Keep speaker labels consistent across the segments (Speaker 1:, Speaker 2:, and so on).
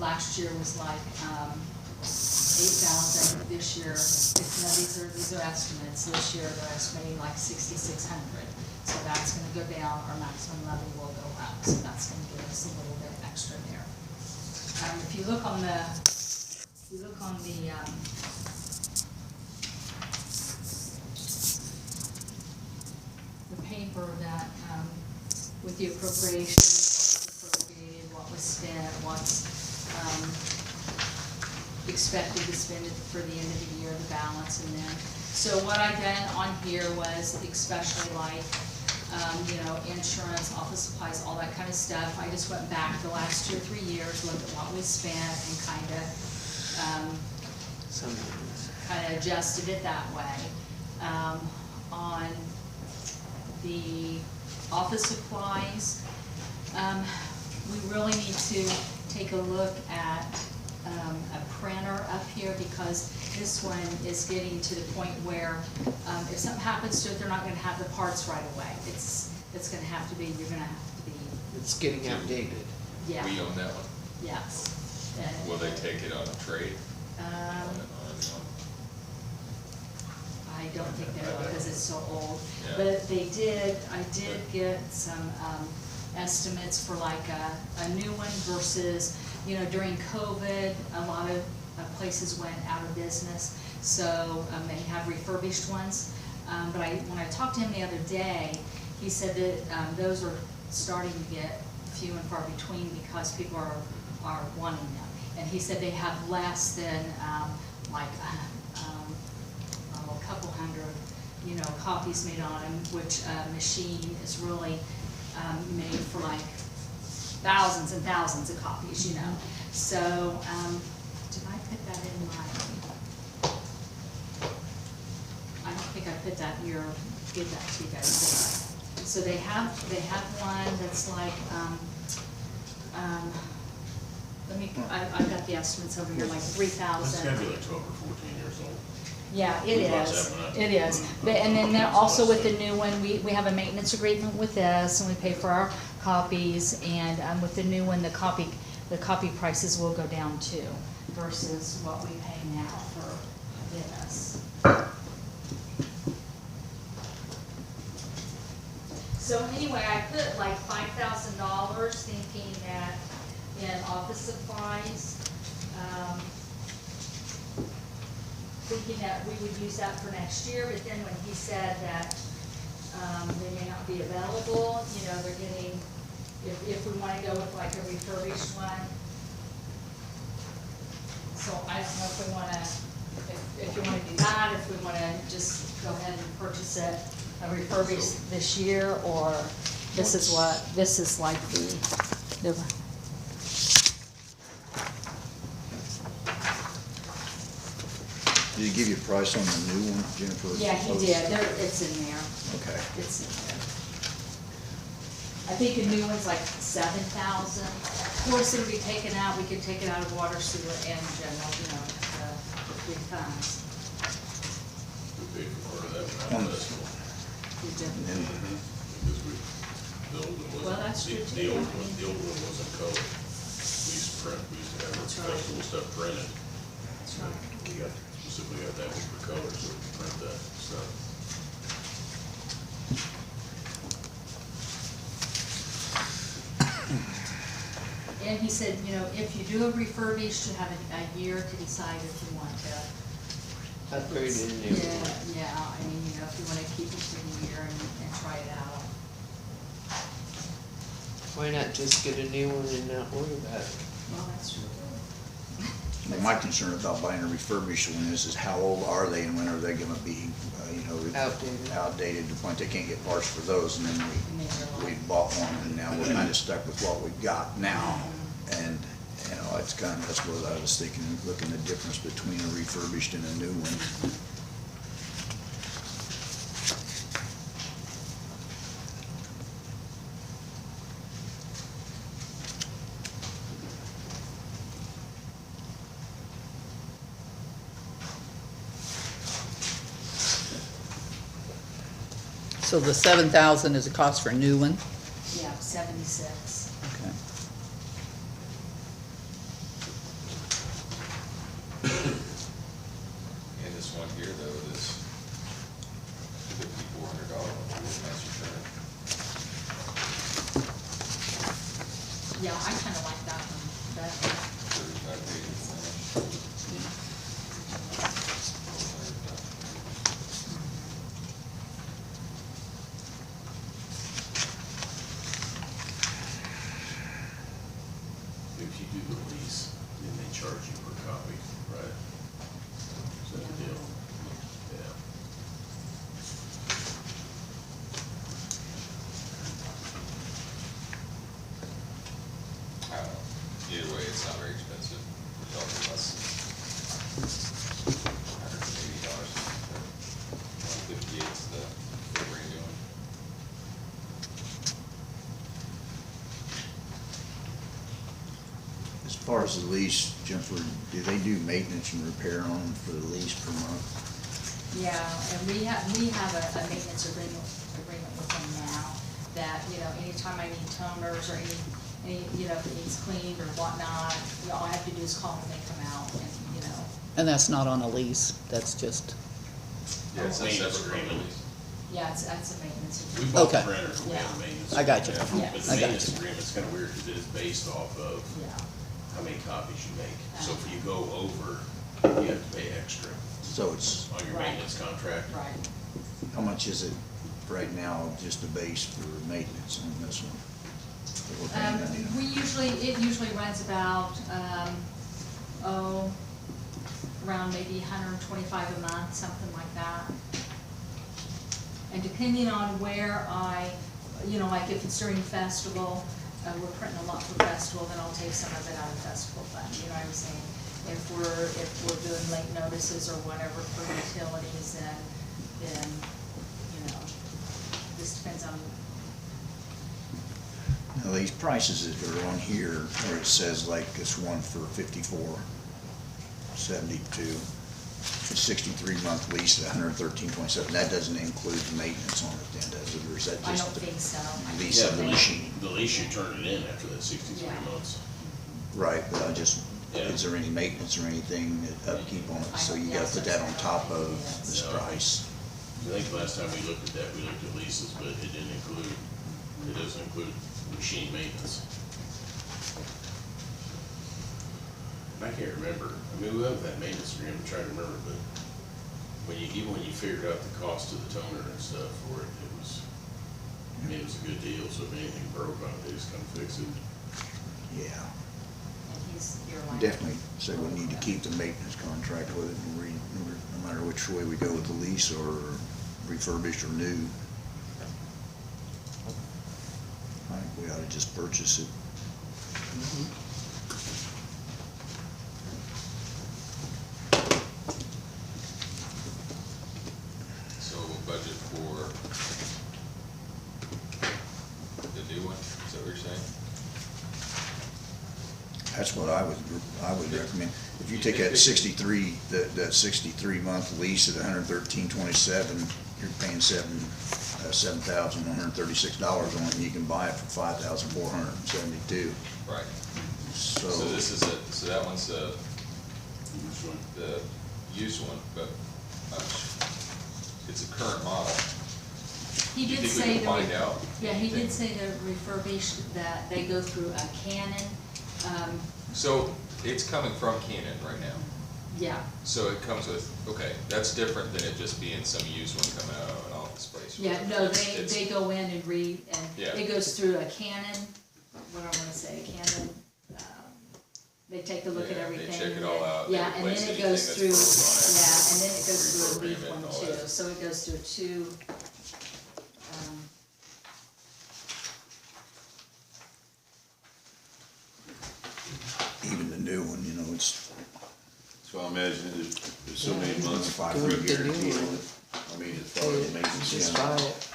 Speaker 1: last year was like, 8,000, this year, these are estimates, this year they're estimating like 6,600. So that's gonna go down, our maximum levy will go up, so that's gonna give us a little bit extra there. If you look on the, the paper that, with the appropriations, what was appropriated, what was spent, what's, expected to spend it for the end of the year, the balance, and then, so what I done on here was especially like, insurance, office supplies, all that kind of stuff. I just went back the last 2 or 3 years, looked at what we spent, and kind of adjusted it that way. On the office supplies, we really need to take a look at a printer up here, because this one is getting to the point where if something happens to it, they're not going to have the parts right away. It's going to have to be, you're going to have to be.
Speaker 2: It's getting outdated.
Speaker 1: Yeah.
Speaker 3: We own that one.
Speaker 1: Yes.
Speaker 3: Will they take it on a trade?
Speaker 1: I don't think they will, because it's so old.
Speaker 3: Yeah.
Speaker 1: But I did get some estimates for like a new one versus, during COVID, a lot of places went out of business, so they have refurbished ones. But when I talked to him the other day, he said that those are starting to get few and far between because people are wanting them. And he said they have less than a couple hundred, copies made on them, which machine is really made for like thousands and thousands of copies, So, did I put that in my, I don't think I put that here, give that to you guys, did I? So they have one that's like, I've got the estimates over here, like 3,000.
Speaker 4: It's gotta be like 12 or 14 years old.
Speaker 1: Yeah, it
Speaker 4: Lots
Speaker 1: is,
Speaker 4: happening.
Speaker 1: it is. But, and then also with the new one, we have a maintenance agreement with this, and we pay for our copies, and with the new one, the copy prices will go down too, versus what we pay now for this. So anyway, I put like $5,000 thinking that in office supplies, thinking that we would use that for next year, but then when he said that they may not be available, they're getting, if we want to go with like a refurbished one. So I don't know if we want to, if you want to do that, if we want to just go ahead and purchase it, a refurbished this year, or this is like the
Speaker 5: Did he give you a price on the new one, Jennifer?
Speaker 1: Yeah, he did. It's in there.
Speaker 5: Okay.
Speaker 1: It's in there. I think the new one's like 7,000. Of course, it'll be taken out. We could take it out of water, sewer, and general, the 3 funds.
Speaker 4: We paid for part of that
Speaker 5: On
Speaker 4: one,
Speaker 5: the-
Speaker 4: that's cool.
Speaker 1: We did.
Speaker 4: Because the old one wasn't.
Speaker 1: Well, that's true,
Speaker 4: The
Speaker 1: too.
Speaker 4: old one wasn't colored. We used to have our
Speaker 1: That's right.
Speaker 4: festival stuff printed.
Speaker 1: That's right.
Speaker 4: We specifically got that one for color, so we can print that stuff.
Speaker 1: And he said, if you do a refurbished, you have a year to decide if you want to.
Speaker 2: Upgrade it in there.
Speaker 1: Yeah, I mean, if you want to keep it for the year and try it out.
Speaker 2: Why not just get a new one and not worry about it?
Speaker 1: Well, that's true.
Speaker 5: Well, my concern about buying a refurbished one is how old are they and when are they gonna be,
Speaker 2: Outdated.
Speaker 5: outdated to the point they can't get parts for those, and then we bought one, and now we're kinda stuck with what we've got now. And, that's what I was thinking, looking at the difference between a refurbished and a new one.
Speaker 6: So the 7,000 is a cost for a new one?
Speaker 1: Yeah, 76.
Speaker 5: Okay.
Speaker 3: this one here though, this $5,400 master return.
Speaker 1: Yeah, I kinda like that one better.
Speaker 3: 35 pages finish.
Speaker 4: If you do the lease, then they charge you per copy, right? Is that the deal? Yeah.
Speaker 3: I don't know. Either way, it's not very expensive. We're talking less than $180. 158 is the brand new one.
Speaker 5: As far as the lease, Jennifer, do they do maintenance and repair on them for the lease per month?
Speaker 1: Yeah, and we have a maintenance agreement with them now, that, you know, anytime I need toners or any, you know, if it needs cleaned or whatnot, all I have to do is call them, they come out and, you know.
Speaker 6: And that's not on a lease, that's just,
Speaker 3: Yeah, it's a
Speaker 4: Maintenance
Speaker 3: separate
Speaker 4: agreement.
Speaker 3: release.
Speaker 1: Yeah, that's a maintenance
Speaker 4: We
Speaker 1: agreement.
Speaker 4: bought the
Speaker 6: Okay.
Speaker 4: printer, we have a maintenance.
Speaker 6: I got you.
Speaker 4: agreement.
Speaker 1: Yes.
Speaker 4: But
Speaker 6: I
Speaker 4: the
Speaker 6: got
Speaker 4: maintenance
Speaker 6: you.
Speaker 4: agreement's kinda weird, cause it is based off of
Speaker 1: Yeah,
Speaker 4: how many copies you make. So if
Speaker 1: Uh-huh.
Speaker 4: you go over, you have to pay extra
Speaker 5: So it's,
Speaker 4: on your
Speaker 1: Right.
Speaker 4: maintenance contract.
Speaker 1: right.
Speaker 5: how much is it right now, just the base for maintenance on this one? That we're paying money on?
Speaker 1: It usually runs about, around maybe 125 a month, something like that. And depending on where you know, like if it's during festival, we're printing a lot for festival, then I'll take some of it out of festival fund, you know what I'm saying? If we're doing late notices or whatever for utilities, then, you know, this depends on.
Speaker 5: Now, these prices that are on here, where it says like this one for 54.72, for 63-month lease at 113.27, that doesn't include the maintenance on it then, does it, or is that
Speaker 1: I
Speaker 5: just
Speaker 1: don't
Speaker 5: the
Speaker 1: think so.
Speaker 5: lease of the machine?
Speaker 4: The lease you turn it in after that 63
Speaker 1: Yeah.
Speaker 4: months.
Speaker 5: Right, but is
Speaker 4: Yeah.
Speaker 5: there any maintenance or anything, upkeep on it, so you gotta put that on top of this
Speaker 4: No.
Speaker 5: price?
Speaker 4: I think last time we looked at that, we looked at leases, but it doesn't include machine maintenance. And I can't remember, I mean, we have that maintenance agreement, I'm trying to remember, but even when you figured out the cost of the toner and stuff for it, it was a good deal, so if anything broke on it, they just come fix it.
Speaker 5: Yeah,
Speaker 1: And you're like.
Speaker 5: definitely, so we need to keep the maintenance contract with it, no matter which way we go with the lease or refurbished or new. I think we ought to just purchase it.
Speaker 3: So we'll budget for the new one, is that what you're saying?
Speaker 5: That's what I would recommend. If you take that 63, that 63-month lease at 113.27, you're paying $7,136 on it, and you can buy it for $5,472.
Speaker 3: Right.
Speaker 5: So,
Speaker 3: So that one's the used one, but it's a current model.
Speaker 1: He
Speaker 3: Do you
Speaker 1: did
Speaker 3: think we
Speaker 1: say
Speaker 3: can find out?
Speaker 1: Yeah, he did say to refurbish, that they go through a Canon,
Speaker 3: So it's coming from Canon right now.
Speaker 1: yeah,
Speaker 3: So it comes with, okay, that's different than it just being some used one coming out of an office space.
Speaker 1: yeah, no,
Speaker 3: It's-
Speaker 1: they go in and read, and
Speaker 3: Yeah.
Speaker 1: it goes through a Canon, what I wanna say, Canon, they take a look at
Speaker 3: Yeah, they
Speaker 1: everything.
Speaker 3: check it
Speaker 1: and
Speaker 3: all
Speaker 1: then-
Speaker 3: out, they
Speaker 1: Yeah, and then
Speaker 3: replace
Speaker 1: it
Speaker 3: anything
Speaker 1: goes
Speaker 3: that's
Speaker 1: through,
Speaker 3: broke on it,
Speaker 1: yeah, and then it goes through a
Speaker 3: reprogram
Speaker 1: leaf
Speaker 3: it
Speaker 1: one
Speaker 3: and all
Speaker 1: too,
Speaker 3: that.
Speaker 1: so it goes through two,
Speaker 5: even the new one, you know, it's
Speaker 4: So I imagine there's so many months,
Speaker 5: a 5
Speaker 6: Go with the
Speaker 5: guarantee
Speaker 6: new
Speaker 5: on
Speaker 6: one.
Speaker 5: it.
Speaker 4: I mean, as far as maintenance,
Speaker 6: Just
Speaker 5: Yeah.
Speaker 6: buy it.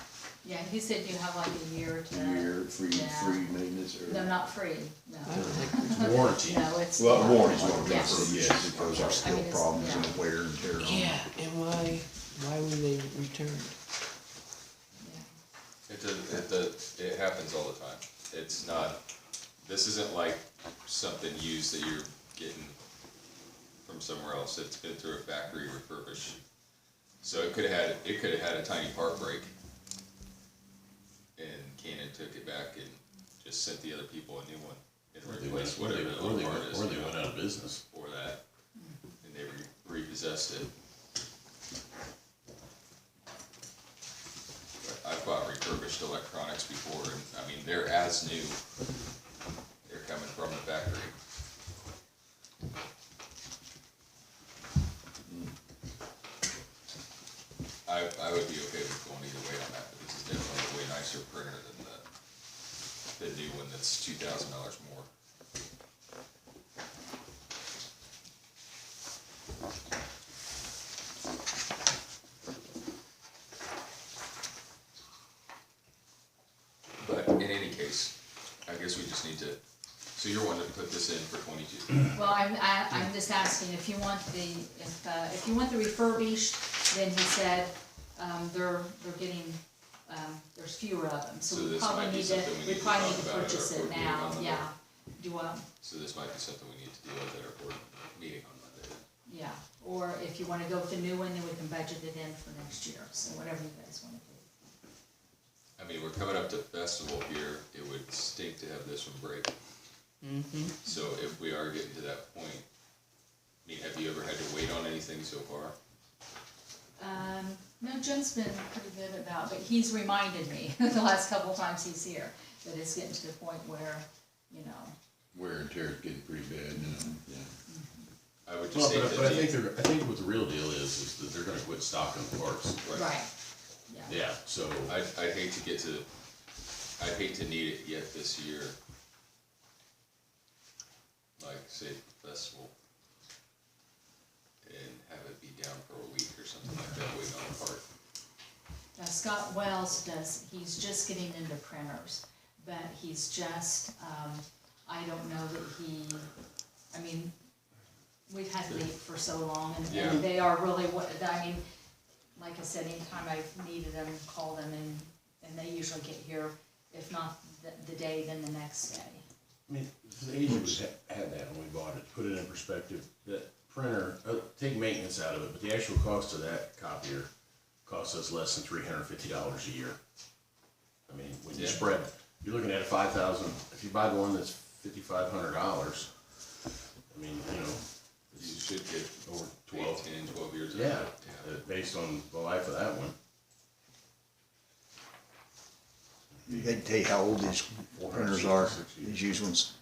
Speaker 1: yeah, he said you have like a year to.
Speaker 4: year, free
Speaker 1: Yeah.
Speaker 4: maintenance or?
Speaker 1: No, not free, no.
Speaker 6: I don't think
Speaker 4: Warranty.
Speaker 1: No, it's.
Speaker 4: Well,
Speaker 1: yeah.
Speaker 4: warranty's what I'm
Speaker 1: Yes.
Speaker 4: referring to,
Speaker 5: Yes,
Speaker 4: yes.
Speaker 5: because there's
Speaker 1: I
Speaker 5: still
Speaker 1: mean, it's-
Speaker 5: problems in
Speaker 1: yeah.
Speaker 5: the wear and tear on it.
Speaker 6: Yeah, and why were they returned?
Speaker 1: Yeah.
Speaker 3: It happens all the time. It's not, this isn't like something used that you're getting from somewhere else. It's been through a factory refurbish. So it could've had a tiny part break. And Canon took it back and just sent the other people a new one and replaced whatever the little part is.
Speaker 4: Or they went out of business.
Speaker 3: Or that, and they repossessed it. But I've bought refurbished electronics before, and I mean, they're as new. They're coming from the factory. I would be okay with going either way on that, but this is definitely a way nicer printer than the new one that's $2,000 more. But in any case, I guess we just need to, so you're wanting to put this in for 22?
Speaker 1: Well, I'm just asking, if you want if you want the refurbished, then he said, they're getting, there's fewer of them, so
Speaker 3: So
Speaker 1: we
Speaker 3: this
Speaker 1: probably
Speaker 3: might be
Speaker 1: need to,
Speaker 3: something we
Speaker 1: we
Speaker 3: need to
Speaker 1: probably
Speaker 3: talk
Speaker 1: need to
Speaker 3: about at
Speaker 1: purchase
Speaker 3: our
Speaker 1: it
Speaker 3: board meeting
Speaker 1: now,
Speaker 3: on Monday.
Speaker 1: yeah. Do what?
Speaker 3: So this might be something we need to deal with at our board meeting on Monday.
Speaker 1: Yeah, or if you wanna go with the new one, then we can budget it in for next year, so whatever you guys wanna do.
Speaker 3: I mean, we're coming up to festival here, it would stink to have this one break.
Speaker 6: Mm-hmm.
Speaker 3: So if we are getting to that point, I mean, have you ever had to wait on anything so far?
Speaker 1: No, Jim's been pretty good about, but he's reminded me the last couple of times he's here, that it's getting to the point where, you know.
Speaker 7: Wear and tear is getting pretty bad now, yeah.
Speaker 3: I would
Speaker 4: Well,
Speaker 3: just think
Speaker 4: but I
Speaker 3: that
Speaker 4: think what the real deal is that they're gonna quit stocking parts.
Speaker 1: Right. Yeah.
Speaker 4: Yeah, so,
Speaker 3: I'd hate to need it yet this year. Like, say, festival. And have it be down for a week or something like that, waiting on a part.
Speaker 1: Now Scott Wells he's just getting into printers, but he's just, I don't know that I mean, we've had to wait for so long,
Speaker 3: Yeah.
Speaker 1: and they are really I mean, like I said, anytime I've needed them, call them, and they usually get here, if not the day, then the next day.
Speaker 4: I mean, for the age we had that when we bought it, put it in perspective, that printer, take maintenance out of it, but the actual cost of that copier costs us less than $350 a year. I mean, when you
Speaker 3: Yeah.
Speaker 4: spread, you're looking at $5,000, if you buy the one that's $5,500, I mean, you know,
Speaker 3: You should get
Speaker 4: over 12.
Speaker 3: 12 years out of
Speaker 4: Yeah,
Speaker 3: it.
Speaker 4: based on the life of that one.
Speaker 5: They tell you how old these printers are, these used ones?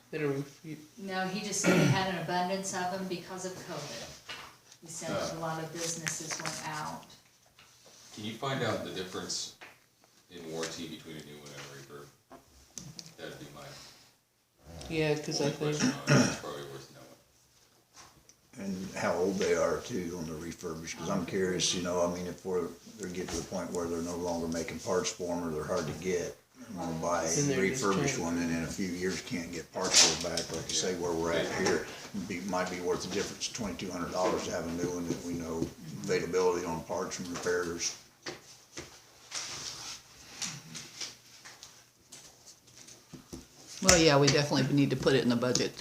Speaker 1: No, he just said they had an abundance of them because of COVID. He said a lot of businesses went out.
Speaker 3: Can you find out the difference in warranty between a new one and a refurb? That'd be my
Speaker 6: Yeah, cause I
Speaker 3: only
Speaker 6: think,
Speaker 3: question on it. It's probably worth knowing.
Speaker 5: And how old they are too on the refurbished, cause I'm curious, you know, I mean, if they're getting to the point where they're no longer making parts for them, or they're hard to get. I'm gonna buy a
Speaker 6: And they're just
Speaker 5: refurbished
Speaker 6: trying-
Speaker 5: one, and in a few years can't get parts for it back, like you say, where we're at here. Might be worth the difference, $2,200 to have a new one that we know availability on parts and repairs.
Speaker 6: well, yeah, we definitely need to put it in the budget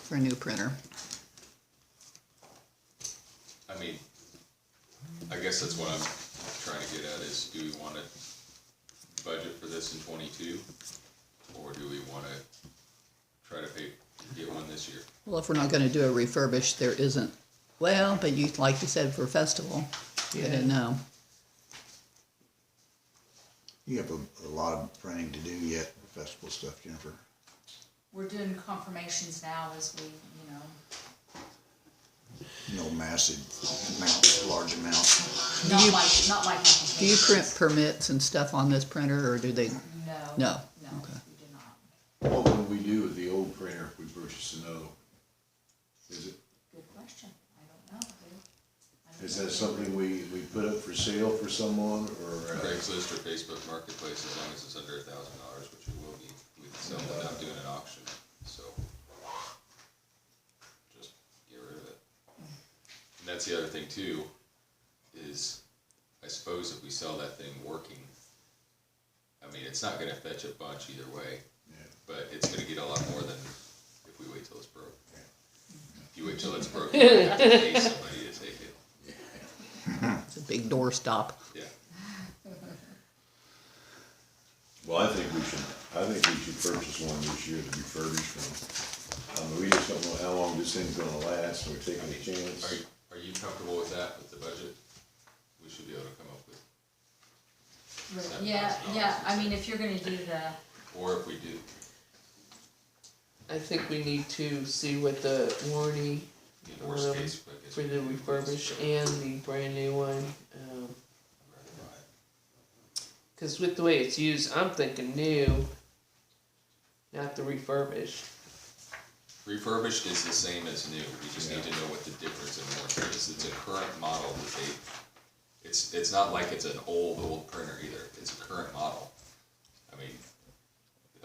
Speaker 6: for a new printer.
Speaker 3: I mean, I guess that's what I'm trying to get at is, do we wanna budget for this in 22? Or do we wanna try to get one this year?
Speaker 6: Well, if we're not gonna do a refurbish, there isn't, well, but you, like you said, for festival, I didn't know.
Speaker 5: You have a lot of printing to do yet, for festival stuff, Jennifer.
Speaker 1: We're doing confirmations now as we,
Speaker 5: No massive amounts, large amounts.
Speaker 1: not
Speaker 6: you-
Speaker 1: like applications.
Speaker 6: Do you print permits and stuff on this printer, or do they,
Speaker 1: No.
Speaker 6: No.
Speaker 1: No,
Speaker 6: Okay.
Speaker 1: we do not.
Speaker 7: What would we do with the old printer if we purchased another one? Is it,
Speaker 1: Good question. I don't know, dude. I don't
Speaker 7: is
Speaker 1: know.
Speaker 7: that something we put up for sale for someone, or?
Speaker 3: Craigslist or Facebook Marketplace, as long as it's under $1,000, which it will be, we can sell it without doing an auction, so. Just get rid of it. And that's the other thing too, is I suppose if we sell that thing working, I mean, it's not gonna fetch a bunch either way,
Speaker 7: Yeah.
Speaker 3: but it's gonna get a lot more than if we wait till it's broke. If you You wait till it's broken, you have to pay somebody to take it,
Speaker 6: It's a big doorstop.
Speaker 3: yeah.
Speaker 7: Well, I think we should purchase one this year to refurbish one. We just don't know how long this thing's gonna last, we're taking a chance.
Speaker 3: Are you comfortable with that, with the budget? We should be able to come up with,
Speaker 1: Yeah, I mean, if you're gonna do the,
Speaker 3: or if we do,
Speaker 2: I think we need to see what the warranty,
Speaker 3: in the worst case, I guess.
Speaker 2: for
Speaker 3: we
Speaker 2: the
Speaker 3: do
Speaker 2: refurbish and the brand new one, cause with the way it's used, I'm thinking new, not the refurbished.
Speaker 3: Refurbished is the same as new, we just need to know what the difference in warranty is. It's a current model that it's not like it's an old printer either, it's a current model. I mean,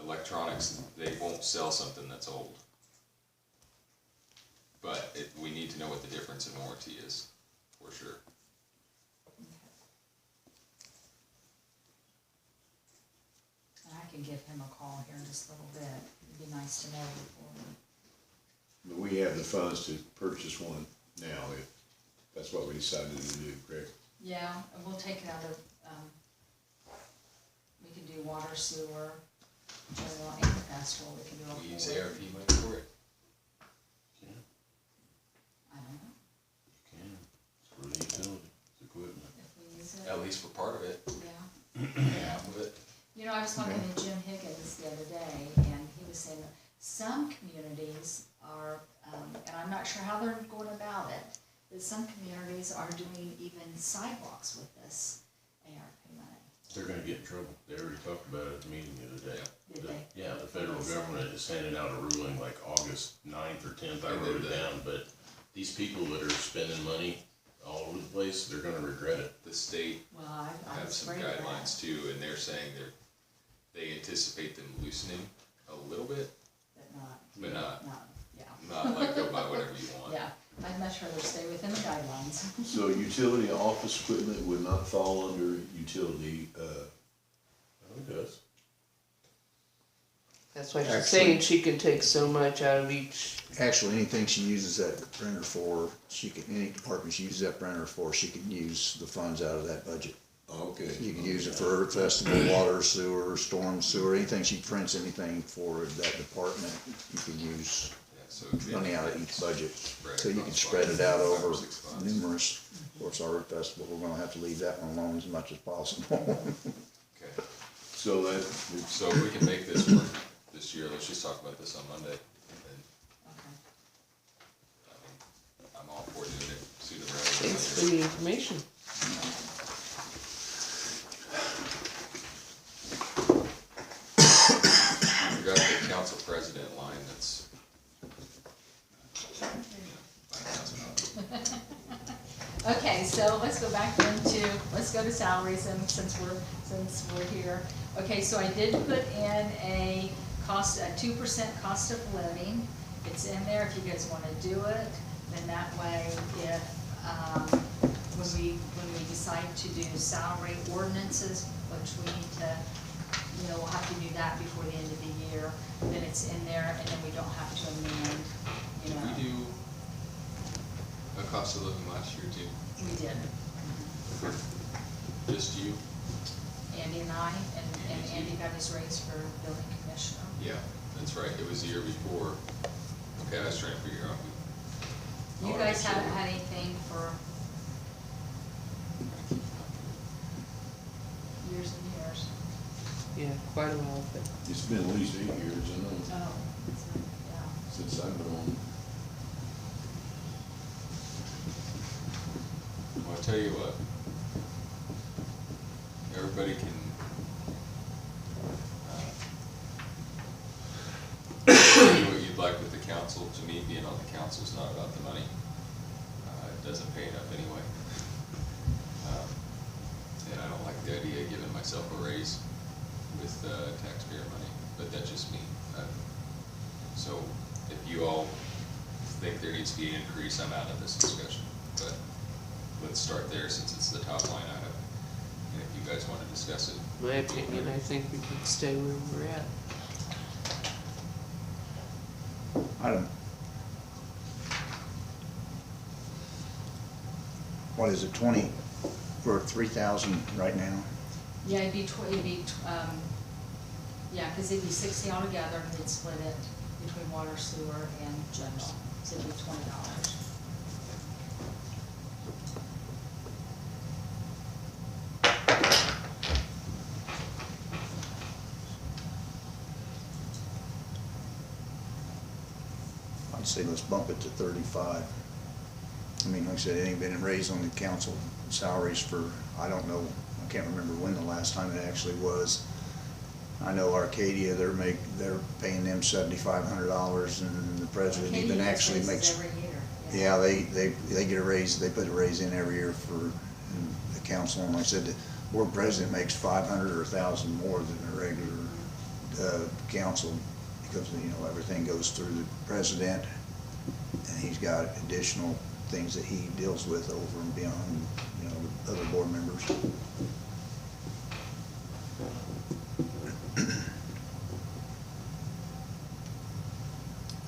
Speaker 3: electronics, they won't sell something that's old. But we need to know what the difference in warranty is, for sure.
Speaker 1: and I can give him a call here in just a little bit, it'd be nice to know before.
Speaker 7: But we have the funds to purchase one now, if that's what we decided to do, correct?
Speaker 1: Yeah, and we'll take it out of, we can do water, sewer, general, and festival, we can do all
Speaker 3: We
Speaker 1: four.
Speaker 3: use ARP money for it.
Speaker 1: I don't know,
Speaker 4: You can, it's for the utility, it's equipment.
Speaker 1: if we use it,
Speaker 3: At least for part of it,
Speaker 1: yeah.
Speaker 3: half of it.
Speaker 1: You know, I was talking to Jim Higgins the other day, and he was saying that some communities are, and I'm not sure how they're going about it, but some communities are doing even sidewalks with this ARP money.
Speaker 4: They're gonna get in trouble. They already talked about it at the meeting the other day.
Speaker 1: Did
Speaker 4: The-
Speaker 1: they?
Speaker 4: Yeah, the federal government is handing out a ruling like August 9th or 10th, I
Speaker 3: They
Speaker 4: wrote
Speaker 3: did
Speaker 4: it
Speaker 3: that.
Speaker 4: down, but these people that are spending money all over the place, they're gonna regret it.
Speaker 3: The state
Speaker 1: Well, I
Speaker 3: have
Speaker 1: was
Speaker 3: some
Speaker 1: afraid of that.
Speaker 3: guidelines too, and they're saying they anticipate them loosening a little bit,
Speaker 1: But not,
Speaker 3: but not
Speaker 1: yeah,
Speaker 3: like go buy whatever you want.
Speaker 1: yeah, I'd much rather stay within the guidelines.
Speaker 7: So utility office equipment would not fall under utility,
Speaker 4: Oh, it does.
Speaker 2: That's why she's
Speaker 5: Actually-
Speaker 2: saying she can take so much out of each.
Speaker 5: Actually, anything she uses that printer for, any department she uses that printer for, she can use the funds out of that budget.
Speaker 7: okay.
Speaker 5: You can use it for festival, water, sewer, storm sewer, anything she prints, anything for that department, you can use
Speaker 3: Yeah, so it'd be-
Speaker 5: money out of each budget.
Speaker 3: Spread
Speaker 5: So you can
Speaker 3: across
Speaker 5: spread it out
Speaker 3: 5 or
Speaker 5: over
Speaker 3: 6 funds.
Speaker 5: numerous. Of course, our festival, we're gonna have to leave that one alone as much as possible.
Speaker 3: Okay,
Speaker 7: So that,
Speaker 3: so if we can make this work this year, let's just talk about this on Monday, and then,
Speaker 1: Okay.
Speaker 3: I mean, I'm all for doing it sooner
Speaker 2: Thanks for
Speaker 3: rather than
Speaker 2: the information.
Speaker 3: later. We got the council president line that's.
Speaker 1: Okay, so let's go back let's go to salaries and since we're here. Okay, so I did put in a 2% cost of living. It's in there if you guys wanna do it, then that way if, when we decide to do salary ordinances, which we need to, we'll have to do that before the end of the year, then it's in there and then we don't have to amend,
Speaker 3: Did we do a cost of living last year too?
Speaker 1: We did.
Speaker 3: Just you?
Speaker 1: Andy and I, and Andy got his raise for building commissioner.
Speaker 3: Yeah, that's right, it was the year before. Okay, I was trying to figure out.
Speaker 1: You guys haven't had anything for years and years.
Speaker 2: Yeah, quite a while, but
Speaker 7: it's been at least 8 years, I know,
Speaker 1: Oh, yeah.
Speaker 7: since I've been on.
Speaker 3: Well, I tell you what. Everybody can. Do what you'd like with the council. To me, being on the council is not about the money. It doesn't pay enough anyway. And I don't like the idea of giving myself a raise with taxpayer money, but that's just me. So if you all think there needs to be an increase, I'm out of this discussion. But let's start there since it's the top line item. And if you guys want to discuss it,
Speaker 2: in my opinion, I think we can stay where we're at.
Speaker 5: what is it, 20, we're at 3,000 right now?
Speaker 1: Yeah, yeah, cause it'd be 60 altogether, and they'd split it between water, sewer, and general, so it'd be $20.
Speaker 5: I'd say let's bump it to 35. I mean, like I said, it ain't been raised on the council salaries for, I don't know, I can't remember when the last time it actually was. I know Arcadia, they're paying them $7,500, and the president even actually makes.
Speaker 1: Every year.
Speaker 5: Yeah, they get a raise, they put a raise in every year for the council, and like I said, the board president makes 500 or 1,000 more than a regular, council, because, you know, everything goes through the president, and he's got additional things that he deals with over and beyond, you know, the other board members.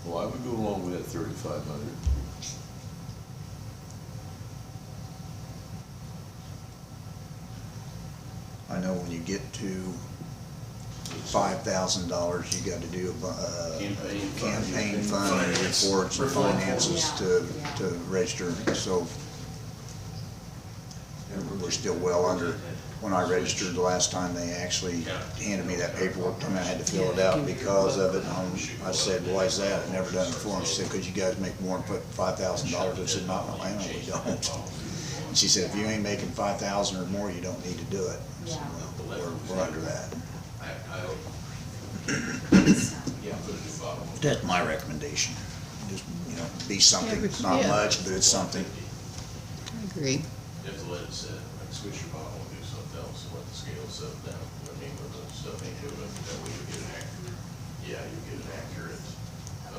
Speaker 7: Well, I would go along with that 3,500.
Speaker 5: I know when you get to $5,000, you got to do a campaign fund and reports and finances to register, so we're still well under. When I registered the last time, they actually handed me that paperwork, and I had to fill it out because of it. I said, why is that? I've never done it before. And she said, because you guys make more than $5,000. I said, not in Atlanta, we don't. And she said, if you ain't making 5,000 or more, you don't need to do it. I said, well, we're under that. That's my recommendation. Just, you know, be something, not
Speaker 6: Yeah.
Speaker 5: much, but it's something.
Speaker 6: I agree.
Speaker 4: You have to let it set, like switch your bottle and do something else, and let the scale settle down. You know what I mean, with the stuff ain't doing it, that way you get an accurate, you get an accurate,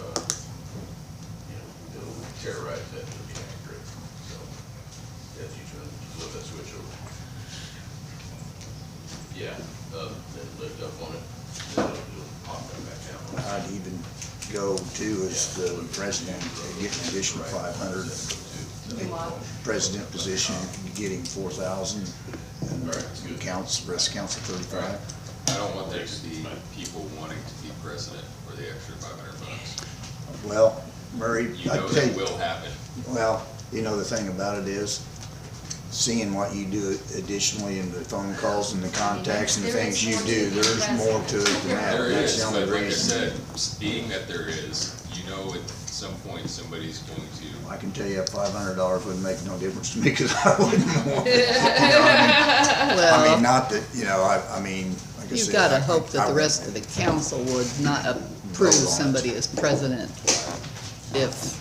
Speaker 4: you know, it'll terrorize that, it'll be accurate. So, as you turn, flip that switch over. Yeah, then lift up on it, then it'll pop right back down.
Speaker 5: I'd even go to as the president, get an additional 500. President position, getting 4,000, and counts, rest council 35.
Speaker 3: I don't want there to be people wanting to be president for the extra $500.
Speaker 5: Well, Murray,
Speaker 3: You
Speaker 5: I'd
Speaker 3: know
Speaker 5: tell
Speaker 3: that
Speaker 5: you,
Speaker 3: will happen.
Speaker 5: well, you know, the thing about it is, seeing what you do additionally in the phone calls and the contacts and the things you do, there's more to it than that.
Speaker 3: There
Speaker 5: That's
Speaker 3: is,
Speaker 5: the only
Speaker 3: but like I
Speaker 5: reason.
Speaker 3: said, being that there is, you know at some point somebody's going to.
Speaker 5: I can tell you $500 wouldn't make no difference to me, because I wouldn't want it. You know what I mean? I mean, not that, you know, I mean, like I said.
Speaker 6: You've gotta
Speaker 5: I-
Speaker 6: hope that
Speaker 5: I
Speaker 6: the rest of the council would not approve
Speaker 5: Vote on it.
Speaker 6: somebody as president if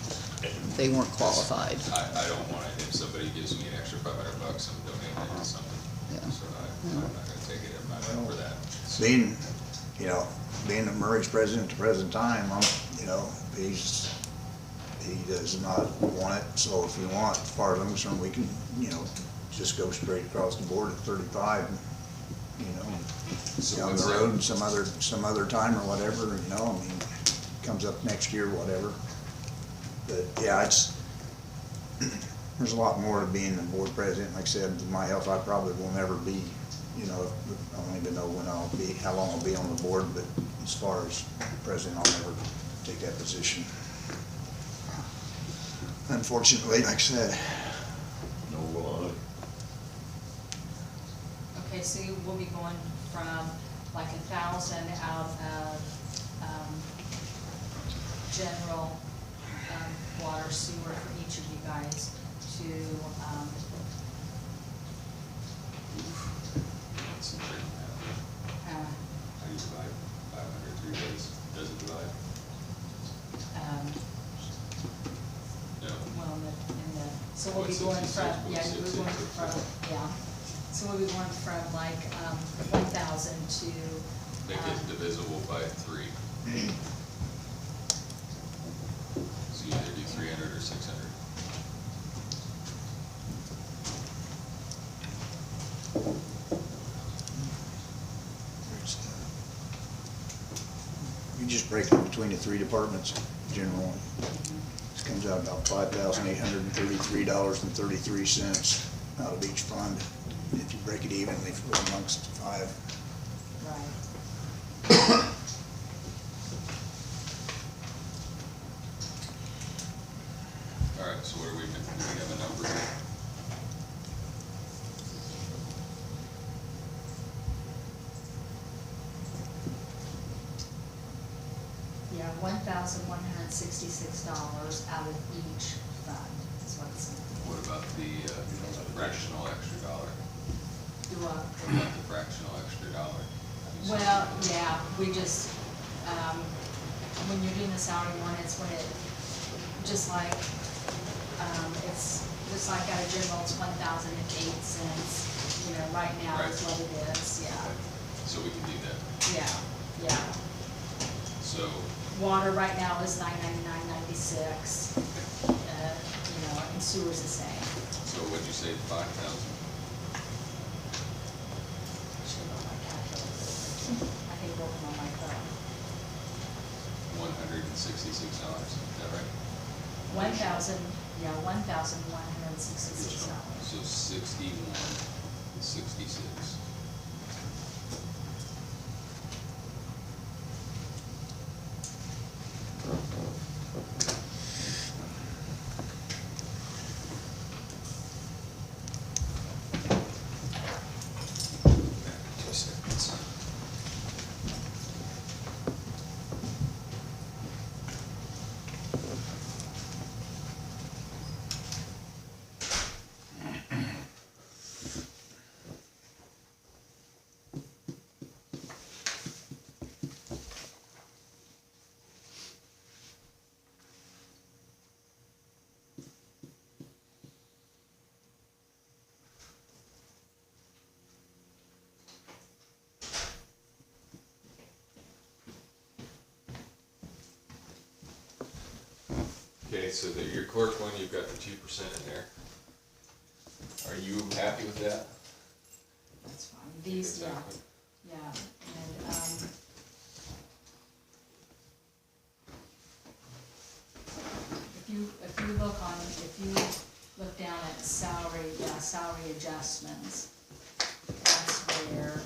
Speaker 6: they weren't qualified.
Speaker 3: I don't want it, if somebody gives me an extra $500, I'm donating it to something.
Speaker 6: Yeah.
Speaker 3: So I'm not gonna take it, I'm not up for that.
Speaker 5: Being, you know, being that Murray's president at the present time, you know, he does not want it, so if you want, as far as I'm concerned, we can, you know, just go straight across the board at 35, you know,
Speaker 3: So
Speaker 5: down
Speaker 3: what's
Speaker 5: the
Speaker 3: that?
Speaker 5: road some other time or whatever, you know, I mean, comes up next year, whatever. But, yeah, there's a lot more to being the board president. Like I said, with my health, I probably will never be, you know, I don't even know when how long I'll be on the board, but as far as president, I'll never take that position. Unfortunately, like I said.
Speaker 7: No, well,
Speaker 1: Okay, so you will be going from like 1,000 out of, general, water, sewer for each of you guys to,
Speaker 3: It's pretty bad. How do you divide 500 3 days? Does it divide? No.
Speaker 1: well, so we'll be
Speaker 3: 0.66,
Speaker 1: going from, yeah,
Speaker 3: 0.66,
Speaker 1: we're going from, yeah. So we'll be going from like, 1,000 to,
Speaker 3: Make it divisible by 3. So you either do 300 or 600.
Speaker 5: You just break it between the three departments, general. It's comes out about $5,833.33 out of each fund, if you break it evenly amongst the five.
Speaker 1: Right.
Speaker 3: Alright, so what are we, do we have a number here?
Speaker 1: Yeah, $1,166 out of each fund, is what it's saying.
Speaker 3: What about the fractional extra dollar?
Speaker 1: Do a,
Speaker 3: What about the fractional extra dollar?
Speaker 1: well, yeah, we just, when you're doing the salary one, it's when it, just like, it's just like out of general, it's 1,008 cents. You know, right now is
Speaker 3: Right.
Speaker 1: what it is, yeah,
Speaker 3: So we can do that.
Speaker 1: yeah.
Speaker 3: So,
Speaker 1: Water right now is $999.96, you know, and sewer's the same.
Speaker 3: so what'd you say, 5,000?
Speaker 1: Should have my calculator. I hate working on my phone.
Speaker 3: $166, is that right?
Speaker 1: 1,000, yeah, $1,166.
Speaker 3: So 61.66. Okay, so your clerk one, you've got the 2% in there. Are you happy with that?
Speaker 1: That's fine. These, yeah, yeah, and, if you look down at salary adjustments, that's where,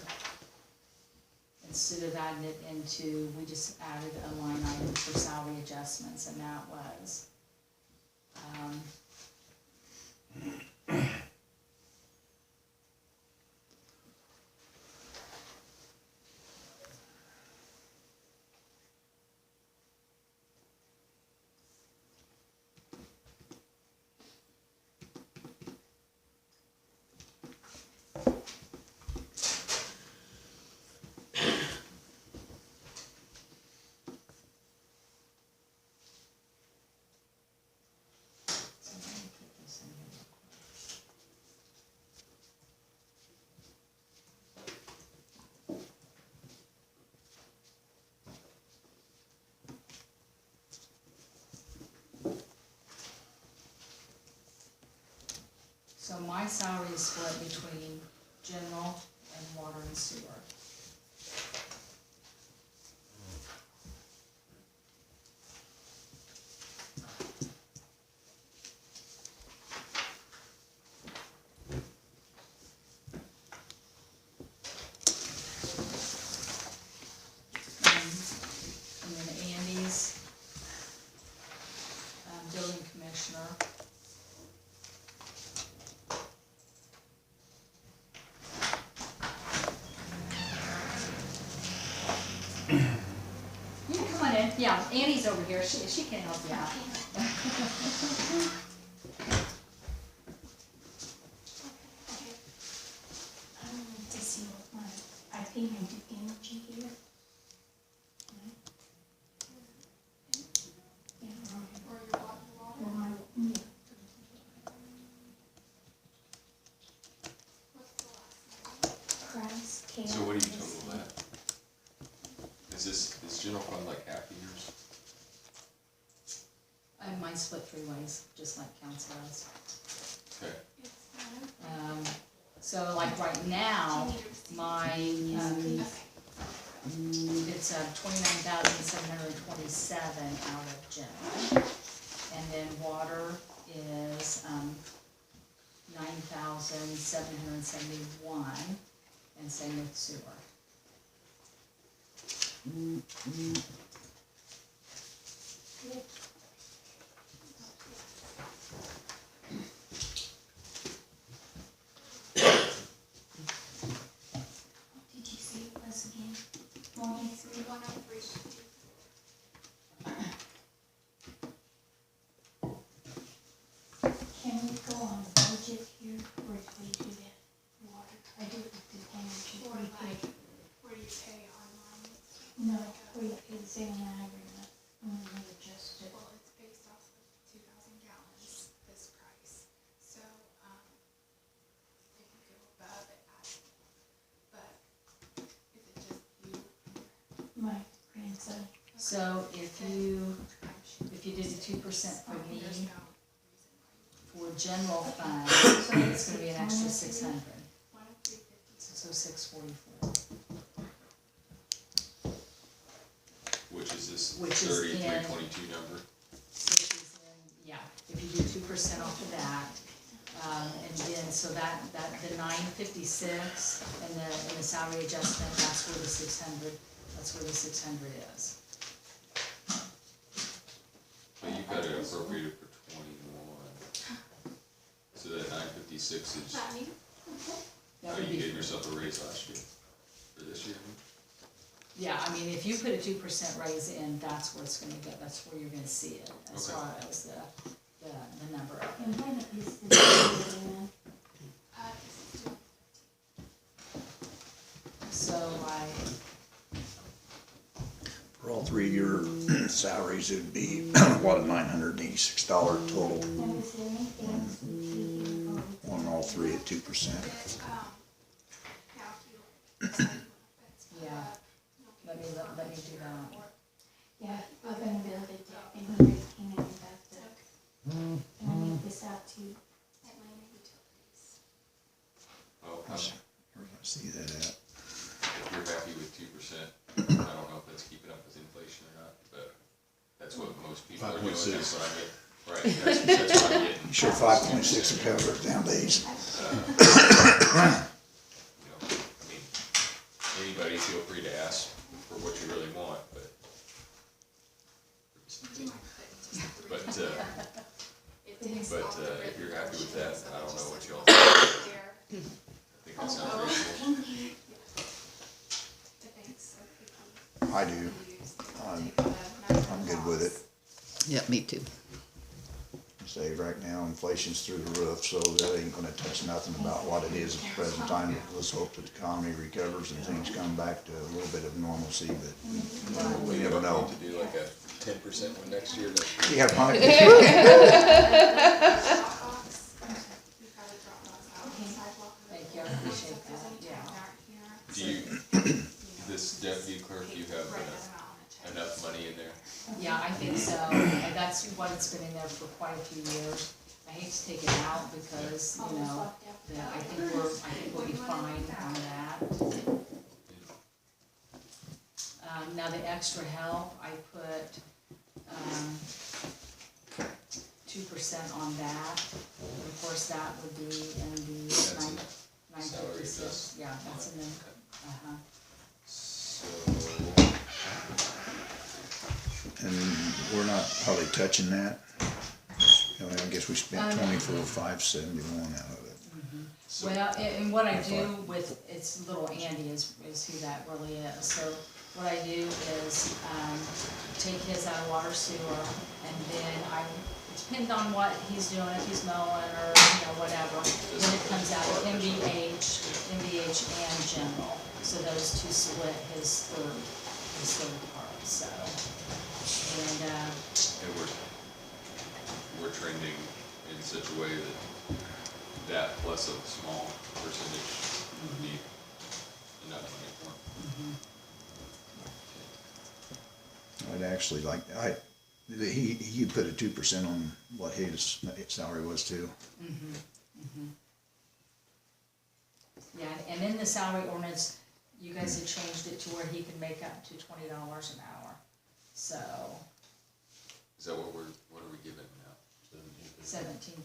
Speaker 1: instead of adding it into, we just added a line item for salary adjustments, and that was, so let me put this in here. So my salary is split between general and water and sewer. And then Andy's, building commissioner. You can come on in, yeah, Annie's over here, she can help you out.
Speaker 8: To see what I think I do energy here. Price,
Speaker 3: So what do you total that? Is general fund like half of yours?
Speaker 1: And mine split 3 ways, just like council is.
Speaker 3: Okay,
Speaker 1: So like right now, my, it's 29,727 out of general. And then water is, 9,771, and same with sewer.
Speaker 8: Did you say it was again? 103?
Speaker 9: 103.
Speaker 8: Can we go on budget here, or do we do that water? I do it with the energy.
Speaker 9: Or
Speaker 8: We
Speaker 9: like,
Speaker 8: pay-
Speaker 9: where you pay online.
Speaker 8: No, we pay the same agreement, and we adjust it.
Speaker 9: Well, it's based off of 2,000 gallons, this price. So, if you go above it, but if it's just you,
Speaker 8: My grandson,
Speaker 1: So if you
Speaker 9: I'm
Speaker 1: did the 2% for me,
Speaker 9: there's no reason why you
Speaker 1: for general fund, it's gonna be an extra 600,
Speaker 9: 103.50.
Speaker 1: so 644.
Speaker 3: Which is this
Speaker 1: Which is
Speaker 3: 3322 number?
Speaker 1: Which is in, yeah, if you do 2% off of that, and then, so that, the 956 and the salary adjustment, that's where the 600 is.
Speaker 3: But you've got it appropriated for 21. So that 956 is,
Speaker 9: That me?
Speaker 1: That
Speaker 3: oh,
Speaker 1: would
Speaker 3: you
Speaker 1: be,
Speaker 3: gave yourself a raise last year, or this year?
Speaker 1: yeah, I mean, if you put a 2% raise in, that's where it's gonna go, that's where you're gonna see it, as
Speaker 3: Okay.
Speaker 1: far as the number of
Speaker 8: and
Speaker 1: it.
Speaker 8: when is the deadline?
Speaker 9: This is doing
Speaker 1: So
Speaker 5: For all 3 year salaries, it'd be what, $986 total
Speaker 8: Now, is there anything else we pay here, or we
Speaker 5: on all three at 2%.
Speaker 9: it. Now, if you decide you want to fence it
Speaker 1: Yeah.
Speaker 9: up,
Speaker 1: let me do that.
Speaker 8: Yeah, we're gonna build it up, and he really came in about the, and I make this out to
Speaker 9: Atlanta Utilities.
Speaker 3: Oh,
Speaker 5: Where's I see that at?
Speaker 3: if you're happy with 2%, I don't know if that's keeping up with inflation or not, but that's what most people are doing,
Speaker 4: 5.6.
Speaker 3: that's what I get. Right, that's what I'm getting.
Speaker 5: Sure, 5.6 will cover it down days.
Speaker 3: You know, I mean, anybody feel free to ask for what you really want, but.
Speaker 9: You might put just 3.
Speaker 3: But,
Speaker 9: It takes
Speaker 3: but,
Speaker 9: all the
Speaker 3: if you're happy with
Speaker 9: written
Speaker 3: that,
Speaker 9: portions,
Speaker 3: I don't
Speaker 9: so
Speaker 3: know what
Speaker 9: it's
Speaker 3: y'all
Speaker 9: just there.
Speaker 3: I think that sounds reasonable.
Speaker 9: The banks are picky.
Speaker 5: I do. I'm good with it.
Speaker 6: Yeah, me too.
Speaker 5: Say right now, inflation's through the roof, so that ain't gonna touch nothing about what it is at the present time. Let's hope that the economy recovers and things come back to a little bit of normalcy, but we never know.
Speaker 3: To do like a 10% one next year,
Speaker 5: Yeah, Mike.
Speaker 1: Thank you, I appreciate that, yeah.
Speaker 3: do you, this deputy clerk, you have enough money in there?
Speaker 1: Yeah, I think so, and that's what it's been in there for quite a few years. I hate to take it out because, you know, I think we'll be fine on that. Now the extra help, I put, 2% on that. Of course, that would be in the
Speaker 3: That's in
Speaker 1: 956,
Speaker 3: adjustment.
Speaker 1: yeah, that's in the, uh-huh.
Speaker 3: So,
Speaker 5: And we're not probably touching that. You know, I guess we spent 24,571 out of it.
Speaker 3: so
Speaker 1: Well, and what I do with, it's little Andy is who that really is, so what I do is, take his out of water sewer, and then depending on what he's doing, if he's mowing or, you know, whatever, then it comes out of MVH and general, so those two split his third part, so.
Speaker 3: and we're trending in such a way that plus a small percentage would be enough money for him.
Speaker 5: I'd actually like, he put a 2% on what his salary was too.
Speaker 1: Yeah, and in the salary ordinance, you guys had changed it to where he can make up to $20 an hour, so.
Speaker 3: Is that what are we giving now?
Speaker 1: $17.50.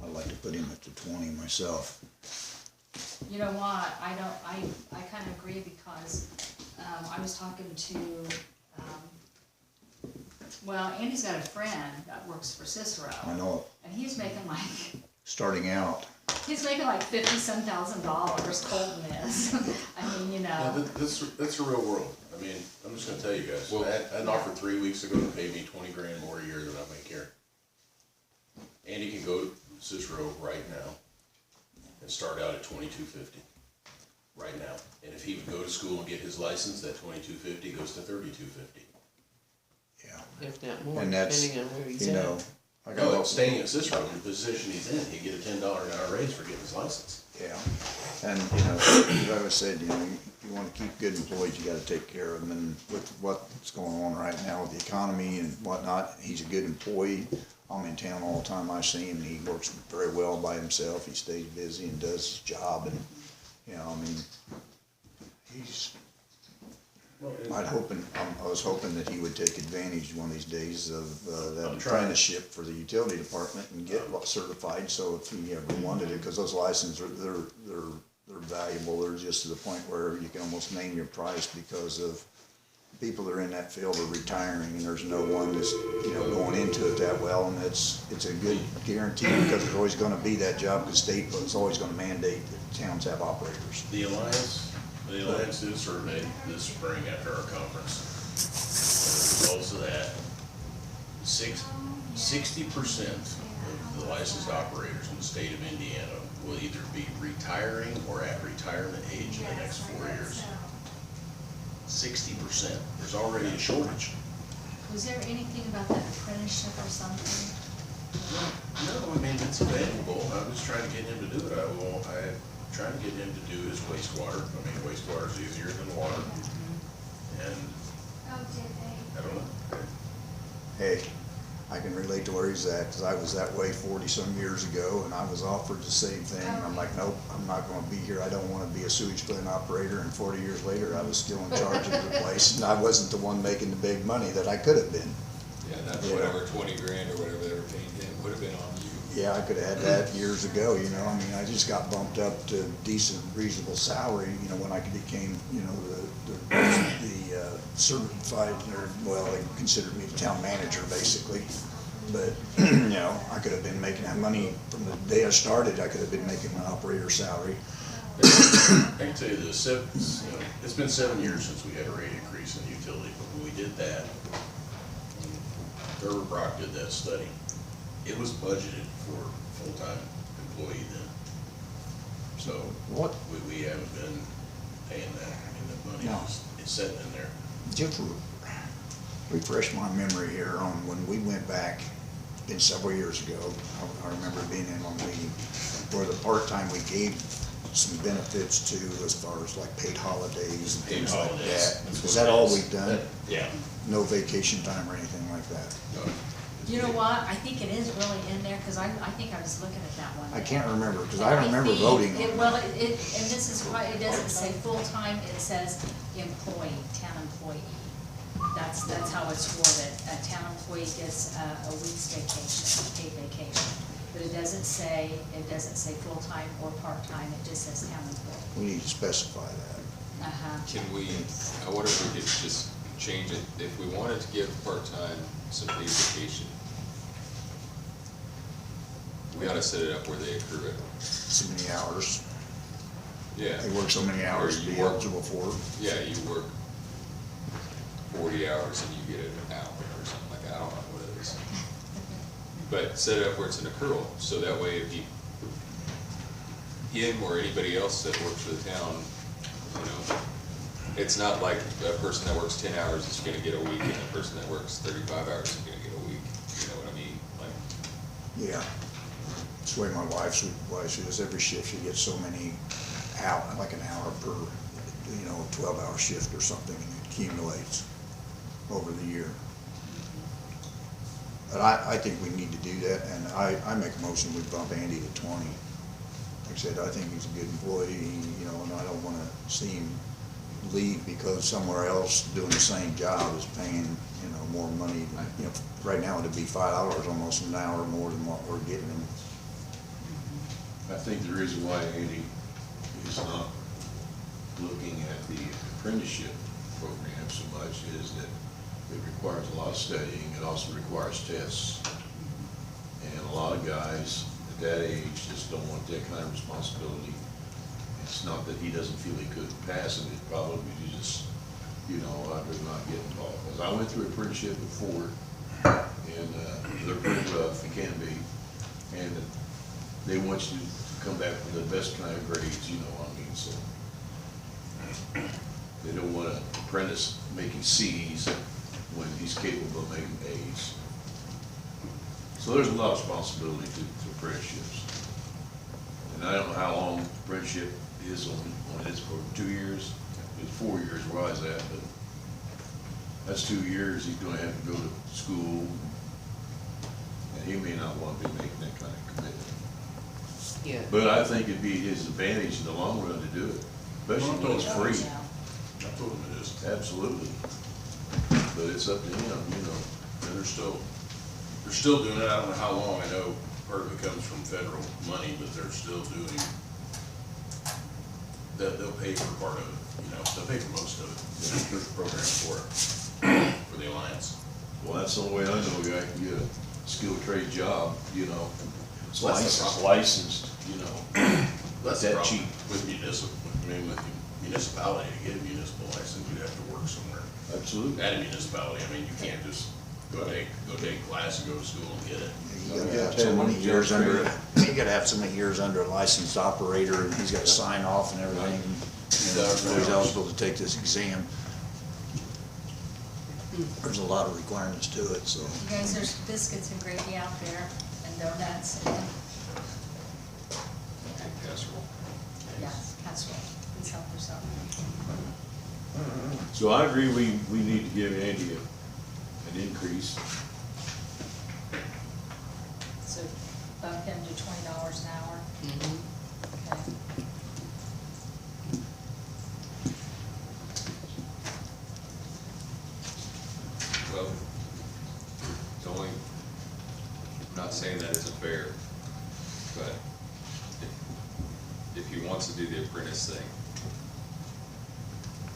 Speaker 5: I'd like to put him at the 20 myself.
Speaker 1: You know what, I kinda agree because, I was talking to, well, Andy's got a friend that works for Cicero.
Speaker 5: I know,
Speaker 1: And he's making like,
Speaker 5: starting out,
Speaker 1: he's making like $50-some thousand, Colton is. I mean, you
Speaker 4: Yeah,
Speaker 1: know,
Speaker 4: that's a real world. I mean, I'm just gonna tell you guys,
Speaker 3: Well-
Speaker 4: I had an offer 3 weeks ago to pay me 20 grand more a year than I make here. Andy can go to Cicero right now and start out at $22.50, right now. And if he would go to school and get his license, that $22.50 goes to $32.50.
Speaker 5: yeah.
Speaker 2: If not more,
Speaker 5: And that's,
Speaker 2: depending on where he's
Speaker 5: you
Speaker 2: at.
Speaker 5: know, I
Speaker 4: No,
Speaker 5: got,
Speaker 4: staying at Cicero in the position he's in, he'd get a $10 an hour raise for getting his license.
Speaker 5: yeah. And, you know, as I always said, you know, you wanna keep good employees, you gotta take care of them. And with what's going on right now with the economy and whatnot, he's a good employee. I'm in town all the time, I see him, he works very well by himself, he stays busy and does his job, and, you know, I mean, he's, I was hoping that he would take advantage one of these days of, that
Speaker 4: I'm trying.
Speaker 5: apprenticeship for the utility department and get certified, so if he ever wanted it, cause those licenses are, they're valuable, they're just to the point where you can almost name your price because of people that are in that field are retiring, and there's no one that's, you know, going into it that well, and it's a good guarantee, because there's always gonna be that job, because state is always gonna mandate that towns have operators.
Speaker 4: The Alliance did a survey this spring after our conference. And the results of that, 60% of the licensed operators in the state of Indiana will either be retiring or at retirement age in the next 4 years. 60%. There's already a shortage.
Speaker 1: was there anything about that apprenticeship or something?
Speaker 4: No, I mean, it's available. I was trying to get him to do it. I'm trying to get him to do his wastewater. I mean, wastewater is easier than water. And
Speaker 8: Oh, did they?
Speaker 4: I don't know.
Speaker 5: Hey, I can relate to where he's at, cause I was that way 40-some years ago, and I was offered the same thing. I'm like, nope, I'm not gonna be here, I don't wanna be a sewage plant operator, and 40 years later, I was still in charge of the place, and I wasn't the one making the big money that I could have been.
Speaker 3: Yeah, that's
Speaker 5: Yeah.
Speaker 3: whatever 20 grand or whatever they were paying him would have been on you.
Speaker 5: Yeah, I could have had that years ago, you know, I mean, I just got bumped up to decent, reasonable salary, you know, when I became, you know, the certified, or, well, they considered me the town manager, basically. But, you know, I could have been making that money from the day I started, I could have been making my operator salary.
Speaker 4: I can tell you this, it's been 7 years since we had a rate increase in the utility, but when we did that, Trevor Brock did that study. It was budgeted for full-time employee then. So,
Speaker 5: What?
Speaker 4: we haven't been paying that, I mean, the money
Speaker 5: No.
Speaker 4: it's sitting in there.
Speaker 5: Just refresh my memory here on when we went back, it's been several years ago, I remember being in on a meeting where the part-time we gave some benefits to as far as like paid holidays and
Speaker 4: Paid
Speaker 5: things like
Speaker 4: holidays,
Speaker 5: that.
Speaker 4: that's
Speaker 5: Is
Speaker 4: what
Speaker 5: that
Speaker 4: it
Speaker 5: all
Speaker 4: is.
Speaker 5: we've done?
Speaker 4: Yeah.
Speaker 5: No vacation time or anything like that?
Speaker 1: You know what, I think it is really in there, cause I think I was looking at that one.
Speaker 5: I
Speaker 1: day.
Speaker 5: can't remember, because I remember
Speaker 1: think
Speaker 5: voting on
Speaker 1: it.
Speaker 5: it.
Speaker 1: Well, and this is why, it doesn't say full-time, it says employee, town employee. That's how it's worded. A town employee gets a week's vacation, paid vacation. But it doesn't say full-time or part-time, it just says town employee.
Speaker 5: We need to specify that.
Speaker 1: Uh-huh.
Speaker 3: Can we, I wonder if we could just change it, if we wanted to give part-time some paid vacation, we ought to set it up where they accrue it.
Speaker 5: So many hours,
Speaker 3: Yeah.
Speaker 5: they work so many hours to
Speaker 3: Or you
Speaker 5: be
Speaker 3: work-
Speaker 5: eligible for it.
Speaker 3: Yeah, you work 40 hours and you get an hour or something like that, I don't know what it is. But set it up where it's an accrual, so that way if him or anybody else that works for the town, you know, it's not like a person that works 10 hours is gonna get a week and a person that works 35 hours is gonna get a week, you know what I mean? Like,
Speaker 5: Yeah. That's the way my wife, she does every shift, she gets so many like an hour per, 12-hour shift or something, and it accumulates over the year. But I think we need to do that, and I make a motion, we bump Andy to 20. Like I said, I think he's a good employee, and I don't wanna see him leave because somewhere else doing the same job is paying, more money, right now it'd be $5 almost an hour more than what we're getting them.
Speaker 7: I think the reason why Andy is not looking at the apprenticeship program so much is that it requires a lot of studying, it also requires tests. And a lot of guys at that age just don't want that kind of responsibility. It's not that he doesn't feel he couldn't pass it, it's probably just, I'd rather not get involved. Because I went through apprenticeship before, and they're pretty rough, it can be. And they want you to come back with the best kind of grades, you know what I mean, so. They don't want an apprentice making Cs when he's capable of making As. So there's a lot of responsibility to apprenticeships. And I don't know how long apprenticeship is on this program, 2 years? It's 4 years where I was at, but that's 2 years, he's gonna have to go to school. And he may not want to be making that kind of commitment.
Speaker 2: Yeah.
Speaker 7: But I think it'd be his advantage in the long run to do it, especially when it's free.
Speaker 1: Yeah.
Speaker 4: I told him it is.
Speaker 7: Absolutely. But it's up to him,
Speaker 4: And they're still doing it. I don't know how long. I know part of it comes from federal money, but they're still doing, they'll pay for part of it, they'll pay for most of it. There's a program for it, for the Alliance.
Speaker 7: Well, that's the only way I know a guy can get a skilled trade job,
Speaker 4: So that's the problem.
Speaker 7: licensed,
Speaker 4: That's the
Speaker 7: that
Speaker 4: problem
Speaker 7: cheap.
Speaker 4: with with municipality, to get a municipal license, you'd have to work somewhere.
Speaker 7: Absolutely.
Speaker 4: At a municipality, you can't just go take a class and go to school and get it.
Speaker 5: You gotta have so many years under, you gotta have so many years under a licensed operator, and he's gotta sign off and everything. Before he's eligible to take this exam. There's a lot of requirements to it, so.
Speaker 1: You guys, there's biscuits and gravy out there, and donuts, and,
Speaker 3: Casserole.
Speaker 1: yes, casserole, please help yourself.
Speaker 7: So I agree, we need to give Andy an increase.
Speaker 1: So bump him to $20 an hour, okay.
Speaker 3: Well, it's only, I'm not saying that isn't fair, but if he wants to do the apprentice thing,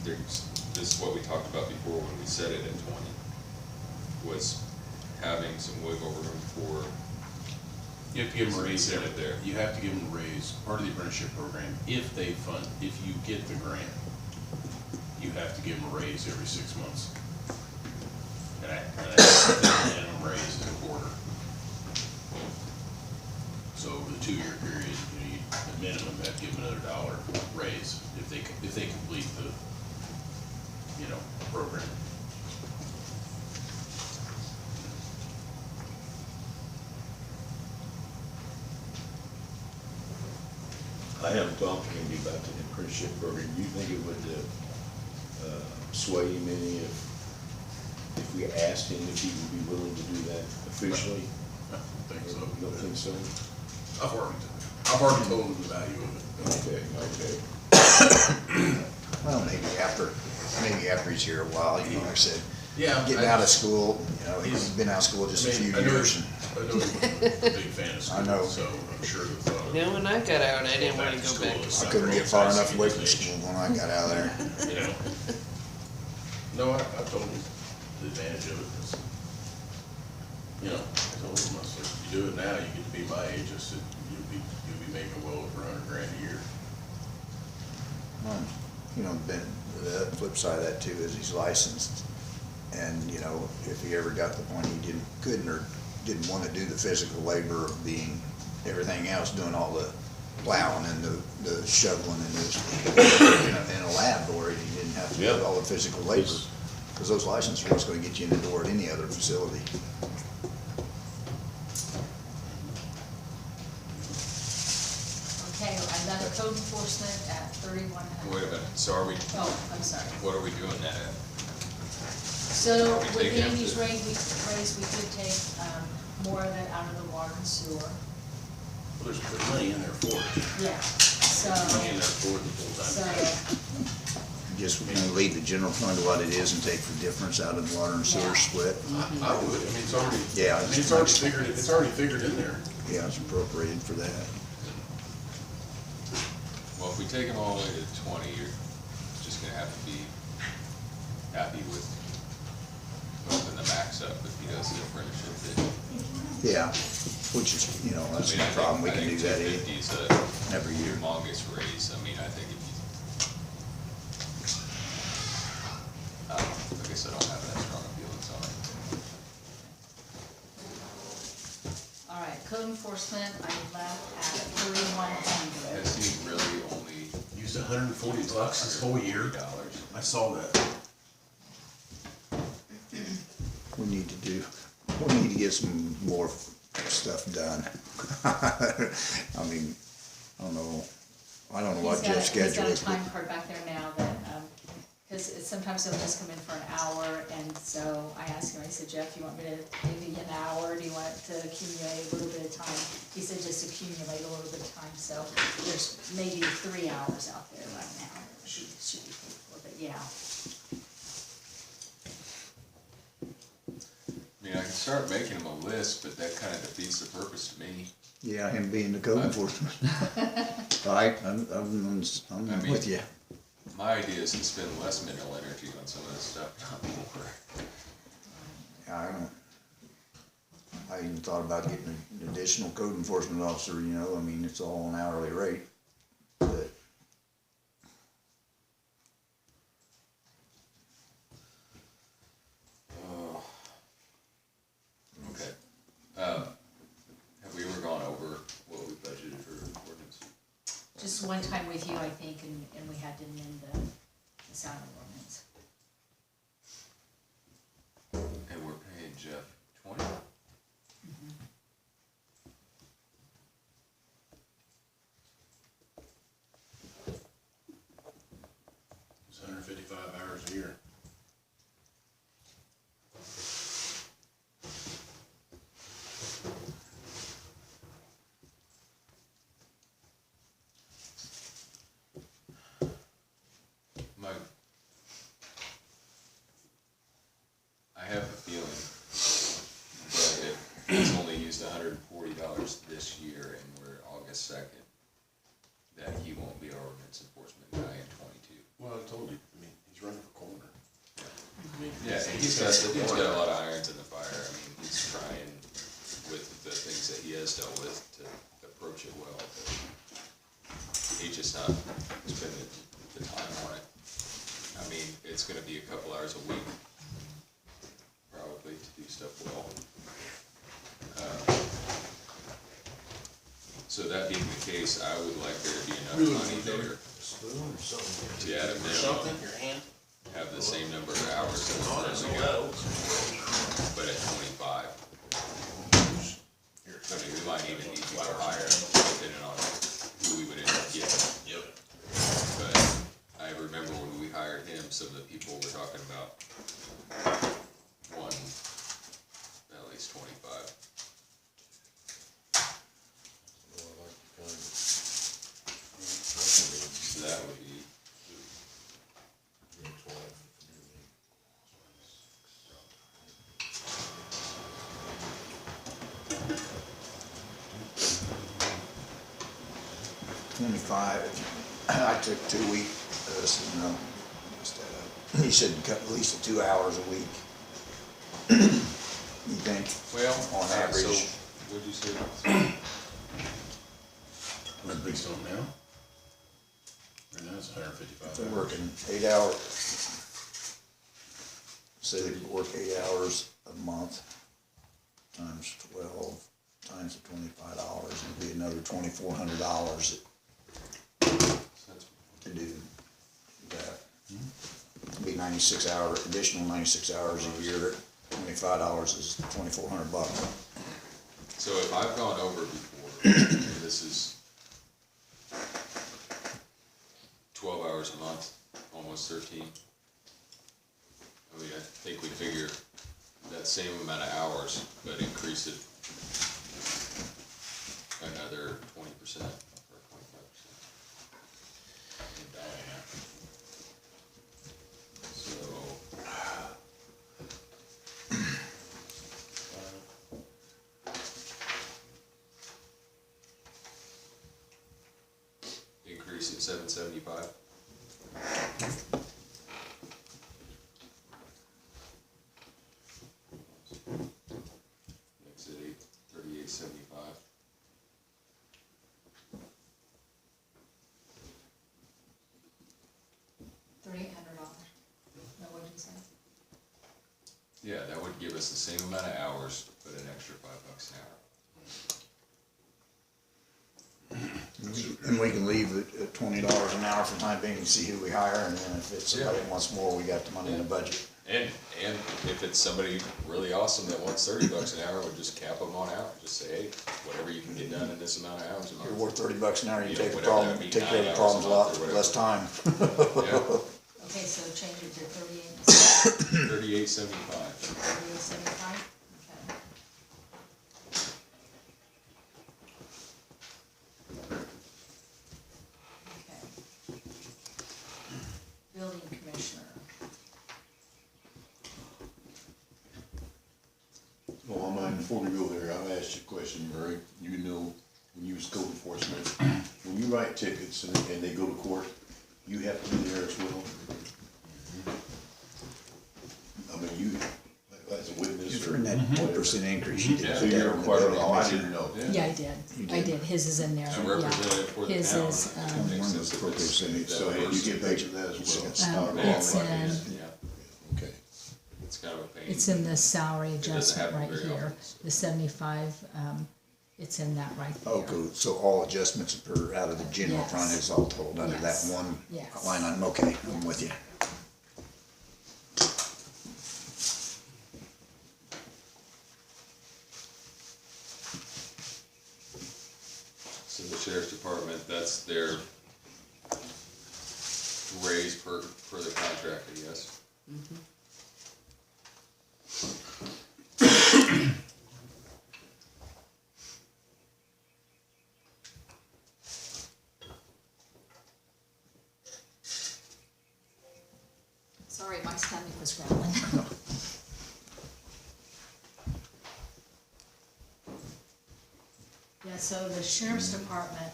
Speaker 3: this is what we talked about before when we set it at 20, was having some wiggle room for,
Speaker 4: You have to give them a raise
Speaker 3: Set it there.
Speaker 4: You have to give them a raise, part of the apprenticeship program, if you get the grant, you have to give them a raise every 6 months. And I think the minimum raise is a quarter. So over the 2-year period, you at minimum have to give them another $1 raise if they complete the, program.
Speaker 7: I haven't talked to Andy about the apprenticeship program. Do you think it would sway him any if we asked him if he would be willing to do that officially?
Speaker 4: I don't think so.
Speaker 7: You don't think so?
Speaker 4: I've already told them the value of it.
Speaker 7: Okay.
Speaker 5: Well, maybe after he's here a while, like I said,
Speaker 4: Yeah.
Speaker 5: getting out of school, he's been out of school just a few years.
Speaker 4: I know he wasn't a big fan of school.
Speaker 5: I know.
Speaker 4: So I'm sure that,
Speaker 2: When I got out, I didn't want to go back to
Speaker 5: I
Speaker 2: school.
Speaker 5: couldn't get far enough away from school when I got out of there.
Speaker 4: No, I told him the advantage of it is, I told him, I said, if you do it now, you get to be my age, I said, you'll be making well over $100,000 a year.
Speaker 5: Ben, the flip side of that too is he's licensed. And, if he ever got to the point he couldn't or didn't want to do the physical labor of being everything else, doing all the plowing and the shoveling and in a lab where he didn't have to do all the physical labor. Because those licenses are what's going to get you in the door at any other facility.
Speaker 1: Okay, I've done code enforcement at 3,100.
Speaker 3: wait a minute, so are we,
Speaker 1: Oh, I'm sorry.
Speaker 3: what are we doing that at?
Speaker 1: So
Speaker 3: Are we
Speaker 1: with
Speaker 3: taking it
Speaker 1: Andy's
Speaker 3: to-
Speaker 1: raise, we could take, more of it out of the water and sewer.
Speaker 4: Well, there's money in there for it.
Speaker 1: Yeah, so,
Speaker 4: Money in there for the
Speaker 1: so,
Speaker 4: full-time.
Speaker 5: just gonna leave the general fund to what it is and take the difference out of the water and sewer split.
Speaker 4: I would, I mean, it's already,
Speaker 5: Yeah,
Speaker 4: I mean, it's already figured in there.
Speaker 5: Yeah, it's appropriated for that.
Speaker 3: Well, if we take them all the way to 20, you're just gonna have to be happy with opening the max up if he does the apprenticeship bid.
Speaker 5: Yeah, which is, you know, that's
Speaker 3: I mean,
Speaker 5: no problem, we
Speaker 3: I
Speaker 5: can do
Speaker 3: think
Speaker 5: that
Speaker 3: 250 is
Speaker 5: every year.
Speaker 3: humongous raise. I mean, I think if you, I guess I don't have that strong a feelings on it.
Speaker 1: All right, code enforcement, I left at 3,100.
Speaker 3: Has he really only
Speaker 4: Used $140 this whole year.
Speaker 3: $140?
Speaker 4: I saw that.
Speaker 5: We need to get some more stuff done. I mean, I don't know what Jeff's schedule is,
Speaker 1: He's got a
Speaker 5: but,
Speaker 1: time card back there now that, because sometimes he'll just come in for an hour, and so I asked him, I said, Jeff, you want me to give you an hour, do you want to accumulate a little bit of time? He said, just accumulate a little bit of time, so there's maybe 3 hours out there right now, should be paid for, but yeah.
Speaker 3: I mean, I can start making him a list, but that kind of defeats the purpose to me.
Speaker 5: yeah, him being the code enforcement. I'm
Speaker 3: I mean-
Speaker 5: with you.
Speaker 3: My idea is to spend less mental energy on some of this stuff, not more.
Speaker 5: I even thought about getting an additional code enforcement officer, you know, I mean, it's all an hourly rate, but.
Speaker 3: Oh. Okay. Have we ever gone over what we budgeted for ordinance?
Speaker 1: Just one time with you, I think, and we had to amend the salary ordinance.
Speaker 3: And we're paying Jeff 20?
Speaker 4: It's 155 hours a year.
Speaker 3: I have a feeling that if he's only used $140 this year and we're August 2nd, that he won't be our ordinance enforcement guy in 22.
Speaker 4: Well, I told you, I mean, he's running for corner. I mean,
Speaker 3: Yeah, and he's got a lot of irons in the fire. I mean, he's trying with the things that he has dealt with to approach it well, but he's just not spending the time on it. I mean, it's gonna be a couple hours a week, probably, to do stuff well. So that being the case, I would like there to be enough money there
Speaker 7: Spoon or something.
Speaker 3: to add a minimum,
Speaker 7: Something, your hand?
Speaker 3: have the same number of hours that we're currently got, but at 25. I mean, we might even need to go higher, depending on who we would end up getting.
Speaker 4: Yep.
Speaker 3: But I remember when we hired him, some of the people were talking about one, at least 25. So that would be,
Speaker 5: I took 2 week, you know, he said cut at least 2 hours a week. You think?
Speaker 3: well,
Speaker 5: On average.
Speaker 3: so, what'd you say?
Speaker 4: What's based on now? Right now it's 155
Speaker 5: They're
Speaker 4: hours.
Speaker 5: working 8 hours. Say they work 8 hours a month, times 12, times the $25, it'd be another $2,400
Speaker 3: That's-
Speaker 5: to do that. It'd be 96 hour, additional 96 hours a year, $25 is $2,400.
Speaker 3: So if I've gone over before, and this is 12 hours a month, almost 13. I mean, I think we figure that same amount of hours, but increase it another 20% or 25%. In dollar amount. $37.75. Makes it $38.75.
Speaker 1: $3,800. No, what did you say?
Speaker 3: Yeah, that would give us the same amount of hours, but an extra $5 an hour.
Speaker 5: And we can leave it at $20 an hour for the time being and see who we hire, and then if it's somebody that wants more, we got the money in the budget.
Speaker 3: And if it's somebody really awesome that wants $30 an hour, we'll just cap them on out. Just say, hey, whatever you can get done in this amount of hours a
Speaker 5: You're
Speaker 3: month.
Speaker 5: worth $30 an hour, you
Speaker 3: You know,
Speaker 5: take the
Speaker 3: whatever
Speaker 5: problem,
Speaker 3: that be,
Speaker 5: take care of
Speaker 3: 9
Speaker 5: the problems a
Speaker 3: hours a
Speaker 5: lot
Speaker 3: month or
Speaker 5: less time.
Speaker 3: Yeah,
Speaker 1: Okay, so change it to
Speaker 3: $38.75.
Speaker 1: 38.75, okay. Okay. Building commissioner,
Speaker 7: Well, I mind, before we go there, I'll ask you a question, Murray. You know, when you was code enforcement, when you write tickets and they go to court, you have to be there as well? I mean, you, as a witness
Speaker 5: If
Speaker 7: or
Speaker 5: you're in that
Speaker 7: whatever.
Speaker 5: 1% increase, you did.
Speaker 7: So you're required, oh, I didn't know.
Speaker 1: yeah, I did,
Speaker 5: You
Speaker 1: I
Speaker 5: did.
Speaker 1: did, his is in there,
Speaker 3: I'm
Speaker 1: yeah.
Speaker 3: representative for the
Speaker 1: His
Speaker 3: town.
Speaker 1: is,
Speaker 3: It
Speaker 5: One
Speaker 3: makes
Speaker 5: of
Speaker 3: sense
Speaker 5: those
Speaker 3: if
Speaker 5: appropriate
Speaker 3: it's-
Speaker 5: cities.
Speaker 7: So, hey, you get paid for that as well?
Speaker 1: It's in-
Speaker 3: Yeah,
Speaker 7: Okay.
Speaker 3: it's kind of a pain.
Speaker 1: it's in the salary
Speaker 3: doesn't
Speaker 1: adjustment
Speaker 3: happen
Speaker 1: right
Speaker 3: very
Speaker 1: here,
Speaker 3: often.
Speaker 1: the 75, it's in that right there.
Speaker 5: Oh, cool, so all adjustments per, out of the general fund
Speaker 1: Yes.
Speaker 5: is all totaled under that
Speaker 1: Yes.
Speaker 5: one
Speaker 1: Yes.
Speaker 5: line item, okay, I'm with you.
Speaker 3: So the sheriff's department, that's their raise per the contract, I guess.
Speaker 1: Sorry, my stomach was growling. Yeah, so the sheriff's department,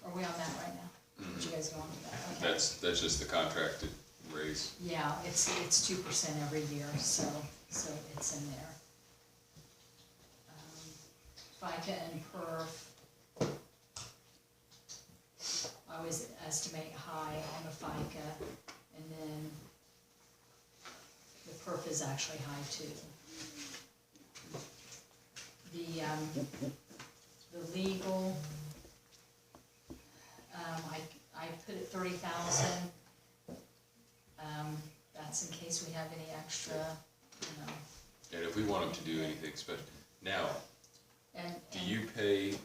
Speaker 1: are we on that right now? Did you guys go on to that? Okay.
Speaker 3: That's just the contracted raise.
Speaker 1: Yeah, it's 2% every year, so it's in there. FICA and perf. I always estimate high on the FICA, and then the perf is actually high too. The legal, I put it 30,000. That's in case we have any extra, you know,
Speaker 3: And if we want them to do anything special, now,
Speaker 1: and.
Speaker 3: do you pay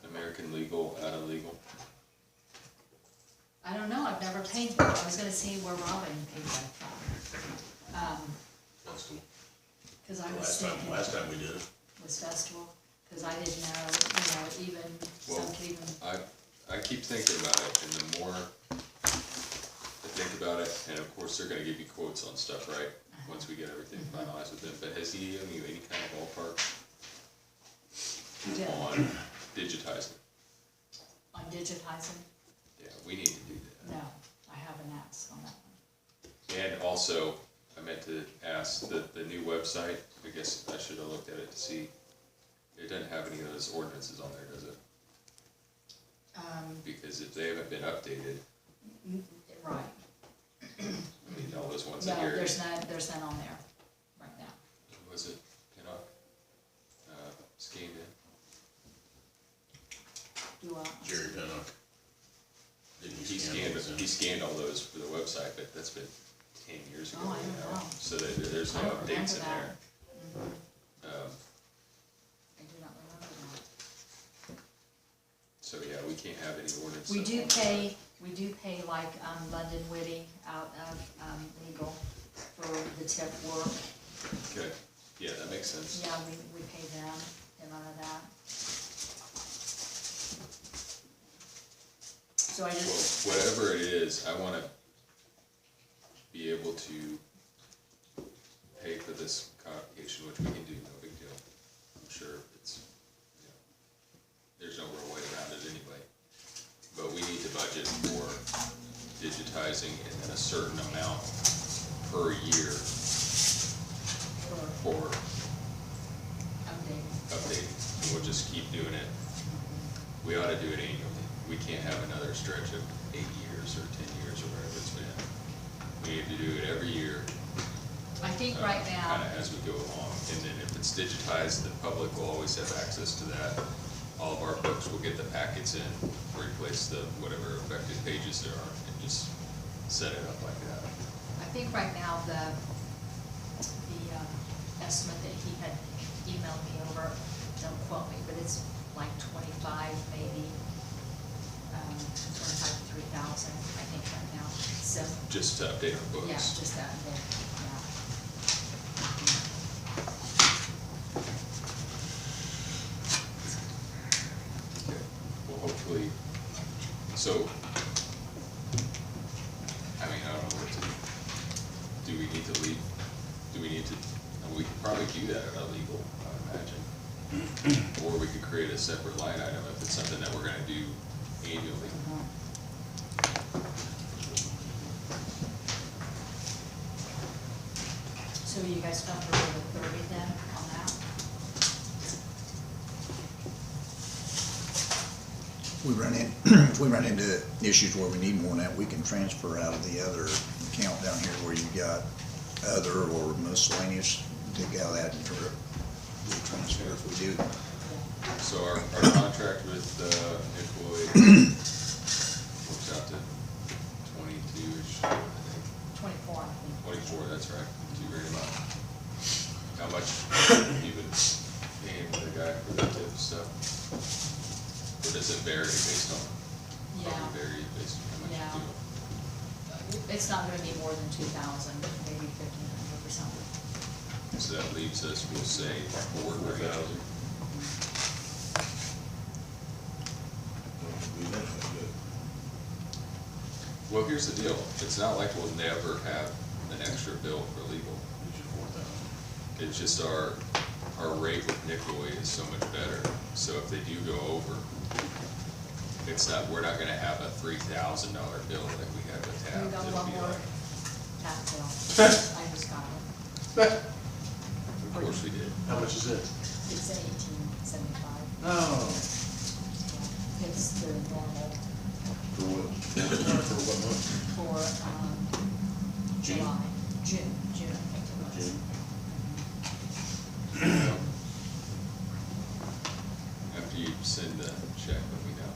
Speaker 3: American Legal out of legal?
Speaker 1: I don't know, I've never paid them, I was gonna see where Robin paid that from. Cause I was thinking,
Speaker 4: Last time we did it.
Speaker 1: was festival, cause I didn't know, you know, even, some
Speaker 3: Well,
Speaker 1: could even,
Speaker 3: I keep thinking about it, and the more I think about it, and of course, they're gonna give you quotes on stuff, right? Once we get everything finalized with them, but has he given you any kind of ballpark
Speaker 1: yeah,
Speaker 3: on digitizing?
Speaker 1: on digitizing,
Speaker 3: Yeah, we need to do that.
Speaker 1: no, I haven't asked on that one.
Speaker 3: And also, I meant to ask, the new website, I guess I should have looked at it to see, it doesn't have any of those ordinances on there, does it? Because if they haven't been updated,
Speaker 1: Right,
Speaker 3: I mean, all those ones
Speaker 1: no,
Speaker 3: that you're.
Speaker 1: there's none on there right now.
Speaker 3: Was it Pinnock? Scanned in?
Speaker 1: Do I?
Speaker 4: Jerry Pinnock. Didn't
Speaker 3: He scanned all those for the website, but that's been 10 years ago
Speaker 1: Oh, I don't
Speaker 3: now.
Speaker 1: know.
Speaker 3: So there's no
Speaker 1: I don't
Speaker 3: updates in
Speaker 1: remember
Speaker 3: there.
Speaker 1: I do not remember that.
Speaker 3: So yeah, we can't have any ordinance.
Speaker 1: We do pay like, London Whitty out of, legal for the tip work.
Speaker 3: Okay, yeah, that makes sense.
Speaker 1: Yeah, we pay them out of that. So I just,
Speaker 3: Well, whatever it is, I wanna be able to pay for this congregation, which we can do, no big deal. I'm sure it's, you know, there's no real way around it anyway. certain amount per year for updating. And we'll just keep doing it. We ought to do it annually. We can't have another stretch of 8 years or 10 years or whatever it's been. We need to do it every year.
Speaker 1: I think right now,
Speaker 3: Kinda as we go along, and then if it's digitized, the public will always have access to that. All of our books will get the packets in, replace the whatever affected pages there are, and just set it up like that.
Speaker 1: I think right now, the estimate that he had emailed me over, don't quote me, but it's like 25, maybe, 25 to 3,000, I think right now, so.
Speaker 3: Just to update our books.
Speaker 1: Yeah, just that, yeah.
Speaker 3: Okay, well, hopefully, so, I mean, I don't know what to, do we need to leave, do we need to, and we could probably do that at our legal, I imagine. Or we could create a separate line item if it's something that we're gonna do annually.
Speaker 1: So you guys comfortable with 30 then on that?
Speaker 5: If we run into issues where we need more than that, we can transfer out of the other account down here where you've got other or miscellaneous, take out that and we'll transfer if we do.
Speaker 3: So our contract with Nick Lloyd works out to 22-ish, I think.
Speaker 1: 24, I think.
Speaker 3: 24, that's right, too very much. How much you been paying the guy for the tip stuff? Or does it vary based on?
Speaker 1: Yeah.
Speaker 3: Probably vary based on how much
Speaker 1: Yeah.
Speaker 3: you do.
Speaker 1: It's not gonna be more than 2,000, maybe 1,500 or something.
Speaker 3: So that leaves us, we'll say, 4,000. Well, here's the deal, it's not like we'll never have an extra bill for legal. It's just our rate with Nicolay is so much better, so if they do go over, it's not, we're not gonna have a $3,000 bill like we had with TAP.
Speaker 1: We got
Speaker 3: It'll
Speaker 1: one
Speaker 3: be
Speaker 1: more
Speaker 3: like-
Speaker 1: tap bill. I just got it.
Speaker 3: Of course we did.
Speaker 4: How much is it?
Speaker 1: It's 1875.
Speaker 4: Oh.
Speaker 1: It's the normal
Speaker 4: For what? For what month?
Speaker 1: for,
Speaker 4: June?
Speaker 1: July. June, I think it was.
Speaker 4: June?
Speaker 3: After you send the check, let me know.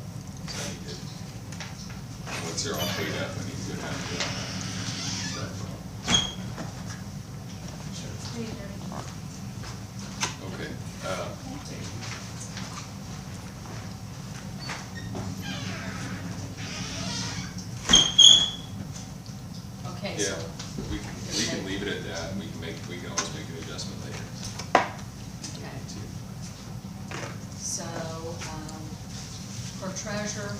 Speaker 3: So I need to, once they're all paid up, I need to go down to the stuff. Okay,
Speaker 1: Okay,
Speaker 3: yeah,
Speaker 1: so,
Speaker 3: we can leave it at that, we can always make an adjustment later.
Speaker 1: okay. So, for treasurer,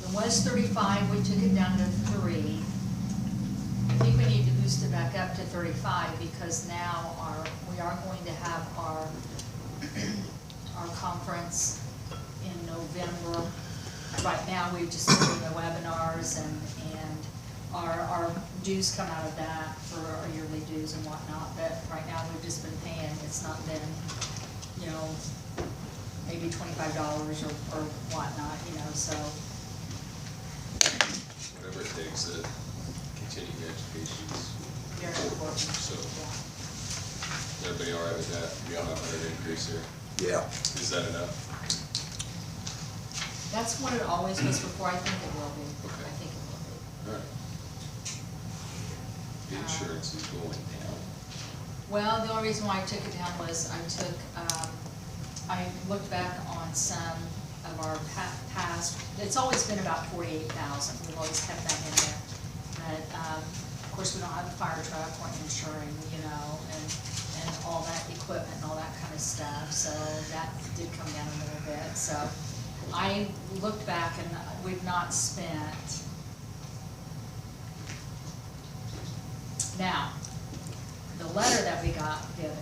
Speaker 1: it was 35, we took it down to 3. I think we need to boost it back up to 35 because now we are going to have our conference in November. Right now, we've just been doing the webinars and our dues come out of that for our yearly dues and whatnot, but right now, we've just been paying, it's not been, maybe $25 or whatnot, so.
Speaker 3: Whatever it takes to continue the education is
Speaker 1: Very important.
Speaker 3: So,
Speaker 1: Yeah.
Speaker 3: is everybody all right with that? Yeah. $500 increase here,
Speaker 5: Yeah.
Speaker 3: is that enough?
Speaker 1: That's what it always was before, I think it will be.
Speaker 3: Okay.
Speaker 1: I think it will be.
Speaker 3: All right. The insurance is going down.
Speaker 1: Well, the only reason why I took it down was I looked back on some of our past, it's always been about 48,000, we've always kept that in there. But, of course, we don't have a fire truck, we're insuring, and all that equipment and all that kind of stuff, so that did come down a little bit, so. I looked back and we've not spent. Now, the letter that we got the other